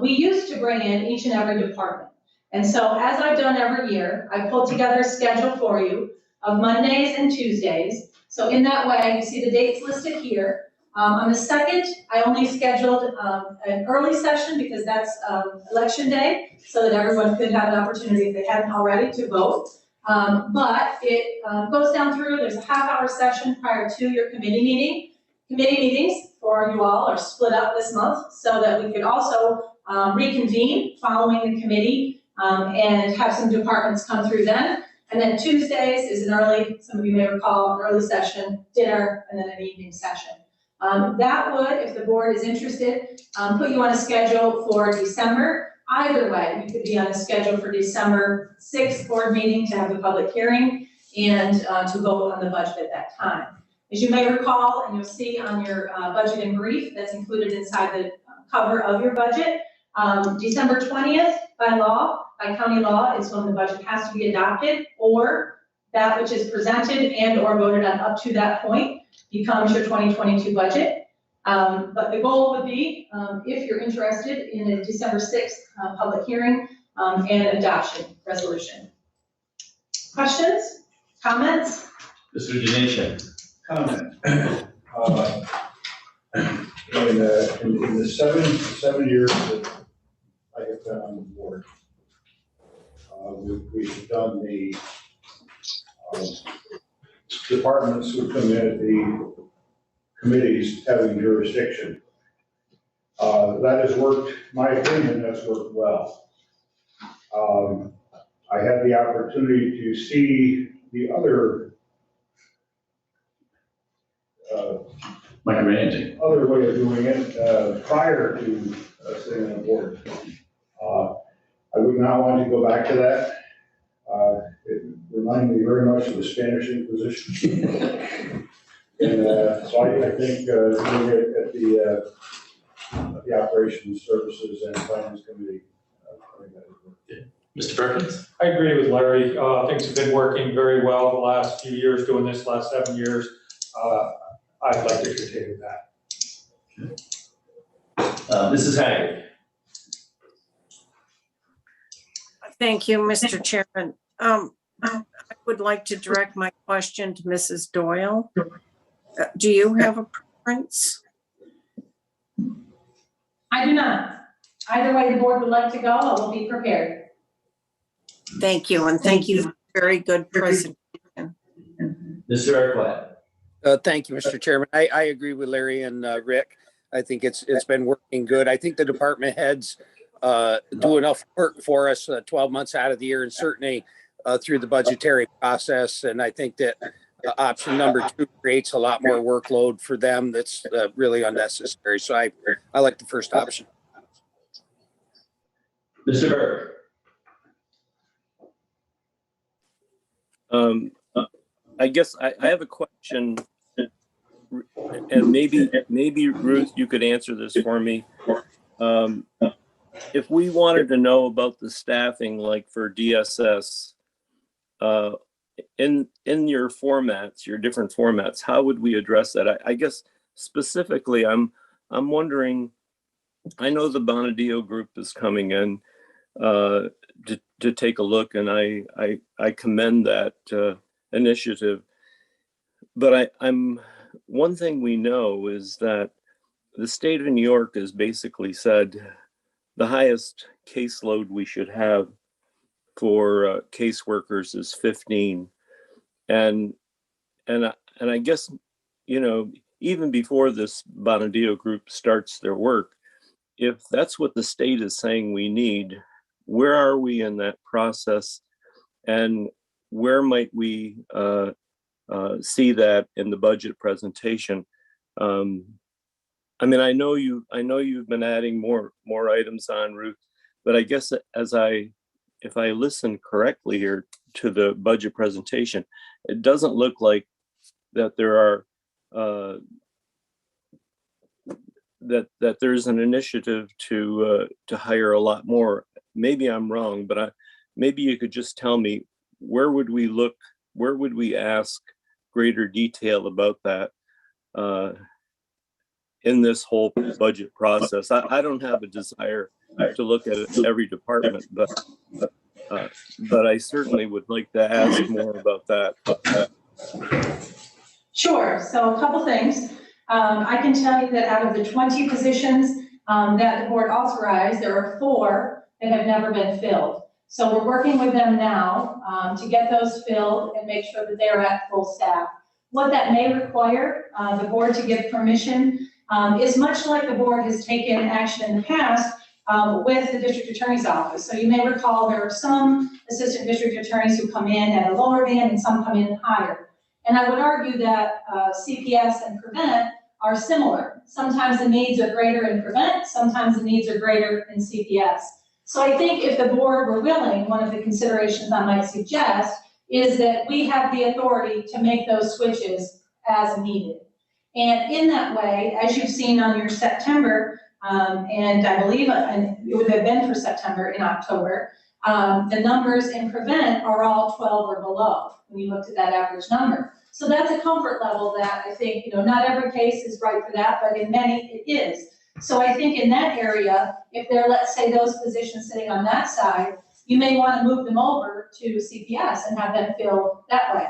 S14: we used to bring in each and every department. And so as I've done every year, I pulled together a schedule for you of Mondays and Tuesdays. So in that way, you see the dates listed here. On the 2nd, I only scheduled an early session because that's election day, so that everyone could have an opportunity, if they hadn't already, to vote. But it goes down through, there's a half-hour session prior to your committee meeting. Committee meetings for you all are split up this month so that we could also reconvene following the committee and have some departments come through then. And then Tuesdays is an early, some of you may recall, an early session, dinner, and then an evening session. That would, if the board is interested, put you on a schedule for December. Either way, you could be on a schedule for December 6th board meeting to have the public hearing and to vote on the budget at that time. As you may recall, and you'll see on your budget and brief that's included inside the cover of your budget, December 20th by law, by county law, is when the budget has to be adopted, or that which is presented and or voted on up to that point becomes your 2022 budget. But the goal would be, if you're interested, in a December 6th public hearing and adoption resolution. Questions, comments?
S1: Mr. Denisha.
S4: Comment. In the seven years that I have been on the board, we've done the departments who come in at the committees having jurisdiction. That has worked, in my opinion, that's worked well. I had the opportunity to see the other other way of doing it prior to sitting on the board. I would not want to go back to that. It reminded me very much of the Spanish Inquisition. And so I think looking at the Operations Services and Finance Committee.
S1: Mr. Perkins?
S3: I agree with Larry. Things have been working very well the last few years, doing this last 7 years. I'd like to continue that.
S1: Mrs. Haggard.
S15: Thank you, Mr. Chairman. I would like to direct my question to Mrs. Doyle. Do you have a preference?
S14: I do not. Either way the board would like to go, I will be prepared.
S15: Thank you, and thank you for a very good presentation.
S1: Mr. Arquette.
S10: Thank you, Mr. Chairman. I agree with Larry and Rick. I think it's been working good. I think the department heads do enough work for us 12 months out of the year, and certainly through the budgetary process. And I think that option number 2 creates a lot more workload for them that's really unnecessary. So I like the first option.
S1: Mr. Burke.
S16: I guess I have a question, and maybe Ruth, you could answer this for me. If we wanted to know about the staffing, like for DSS, in your formats, your different formats, how would we address that? I guess specifically, I'm wondering. I know the Bonadillo group is coming in to take a look, and I commend that initiative. But I'm one thing we know is that the state of New York has basically said the highest caseload we should have for caseworkers is 15, and I guess, you know, even before this Bonadillo group starts their work, if that's what the state is saying we need, where are we in that process, and where might we see that in the budget presentation? I mean, I know you've been adding more items on, Ruth, but I guess if I listen correctly here to the budget presentation, it doesn't look like that there are that there's an initiative to hire a lot more. Maybe I'm wrong, but maybe you could just tell me, where would we look? Where would we ask greater detail about that in this whole budget process? I don't have a desire to look at every department, but I certainly would like to ask more about that.
S14: Sure. So a couple things. I can tell you that out of the 20 positions that the board authorized, there are 4 that have never been filled. So we're working with them now to get those filled and make sure that they're at full staff. What that may require the board to give permission is much like the board has taken action in the past with the district attorney's office. So you may recall there are some assistant district attorneys who come in at a lower band and some come in higher. And I would argue that CPS and prevent are similar. Sometimes the needs are greater in prevent, sometimes the needs are greater in CPS. So I think if the board were willing, one of the considerations I might suggest is that we have the authority to make those switches as needed. And in that way, as you've seen on your September, and I believe it would have been for September in October, the numbers in prevent are all 12 or below when you looked at that average number. So that's a comfort level that I think, not every case is right for that, but in many it is. So I think in that area, if there are, let's say, those positions sitting on that side, you may want to move them over to CPS and have them fill that way.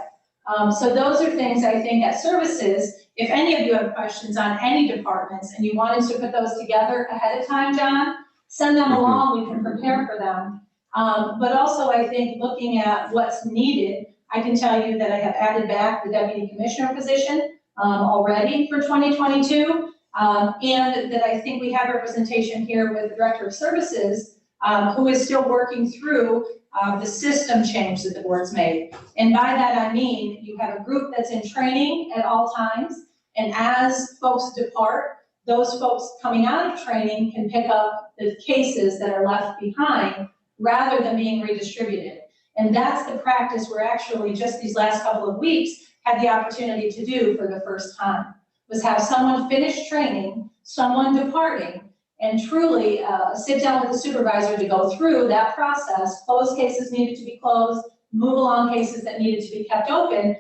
S14: So those are things I think at services, if any of you have questions on any departments and you wanted to put those together ahead of time, John, send them along, we can prepare for them. But also I think looking at what's needed, I can tell you that I have added back the deputy commissioner position already for 2022. And that I think we have representation here with the director of services who is still working through the system change that the board's made. And by that I mean you have a group that's in training at all times, and as folks depart, those folks coming out of training can pick up the cases that are left behind rather than being redistributed. And that's the practice we're actually just these last couple of weeks had the opportunity to do for the first time, was have someone finish training, someone departing, and truly sit down with the supervisor to go through that process. Closed cases needed to be closed, move along cases that needed to be kept open.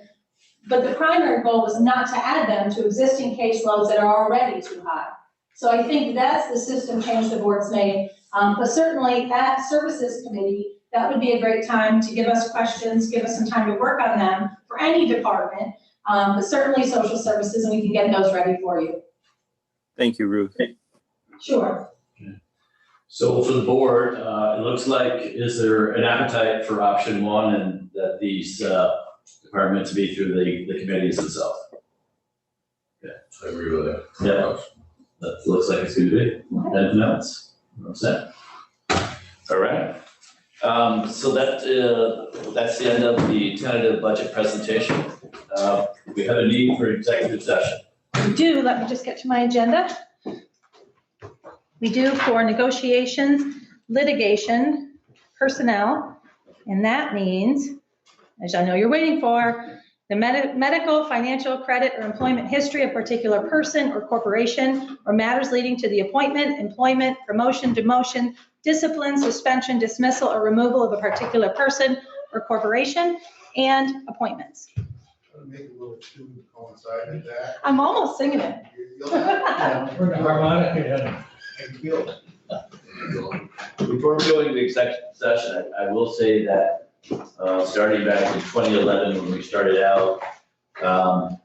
S14: But the primary goal was not to add them to existing caseloads that are already too high. So I think that's the system change the board's made. But certainly at services committee, that would be a great time to give us questions, give us some time to work on them for any department, but certainly social services, and we can get those ready for you.
S16: Thank you, Ruth.
S14: Sure.
S1: So for the board, it looks like, is there an appetite for option one and that these departments be through the committees themselves? Yeah,
S17: I agree with that.
S1: Yeah, that looks like it's going to be. Anything else? I'm set. All right. So that's the end of the tentative budget presentation. We have a need for executive session.
S14: We do. Let me just get to my agenda. We do for negotiations, litigation, personnel, and that means, as I know you're waiting for, the medical, financial, credit, or employment history of a particular person or corporation, or matters leading to the appointment, employment, promotion, demotion, discipline, suspension, dismissal, or removal of a particular person or corporation, and appointments.
S6: Make a little tune to coincide with that.
S14: I'm almost singing it.
S3: We're the harmonica.
S6: I can feel it.
S1: Before we go into executive session, I will say that starting back in 2011, when we started out,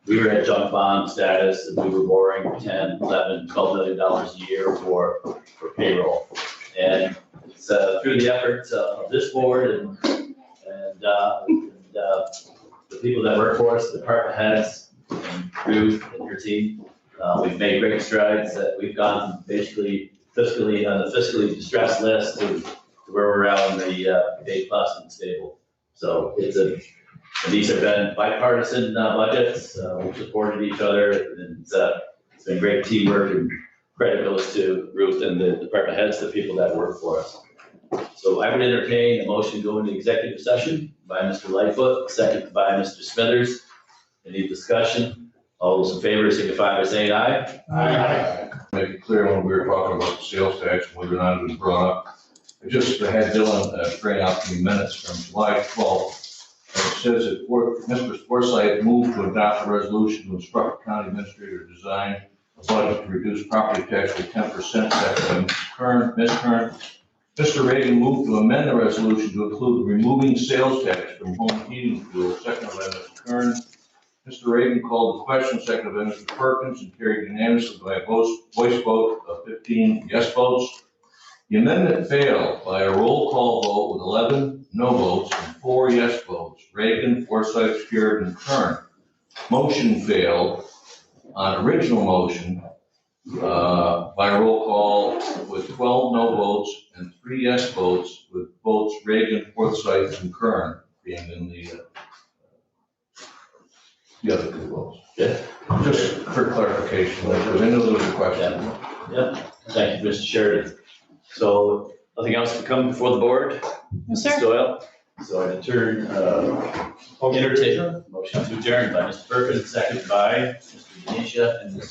S1: we were at junk bond status and we were borrowing 10, 11, $12 million a year for payroll. And it's through the efforts of this board and the people that work for us, the department heads, and Ruth and her team, we've made great strides. That we've gone basically fiscally on the fiscally distressed list to where we're at on the A+ and stable. So and these have been bipartisan budgets. We've supported each other, and it's been great teamwork. And credit goes to Ruth and the department heads, the people that work for us. So I would entertain a motion to go into executive session by Mr. Lightfoot, second by Mr. Smithers. Any discussion? All those in favor signify by saying aye.
S17: Aye. Make it clear when we were talking about the sales tax, whether or not it was brought up. I just had Dylan bring out the minutes from July 12th. And it says that Mr. Forsythe moved to adopt a resolution to instruct the county administrator to design a budget to reduce property tax by 10%. Second by Ms. Kern. Mr. Reagan moved to amend the resolution to include removing sales tax from home heating fuel. Second by Ms. Kern. Mr. Reagan called the question, second by Mr. Perkins, and carried unanimously by a voice vote of 15 yes votes. The amendment failed by a roll call vote with 11 no votes and 4 yes votes. Reagan, Forsythe, Spear, and Kern. Motion failed on original motion by roll call with 12 no votes and 3 yes votes, with votes Reagan, Forsythe, and Kern being in the other 2 votes.
S20: Yeah.
S17: Just for clarification, because I know there was a question.
S20: Yeah, thank you, Mr. Sheridan. So nothing else to come before the board?
S14: No, sir.
S20: Mr. Doyle? So I entertain a motion to adjourn by Mr. Perkins, second by Mr. Denisha, and Ms.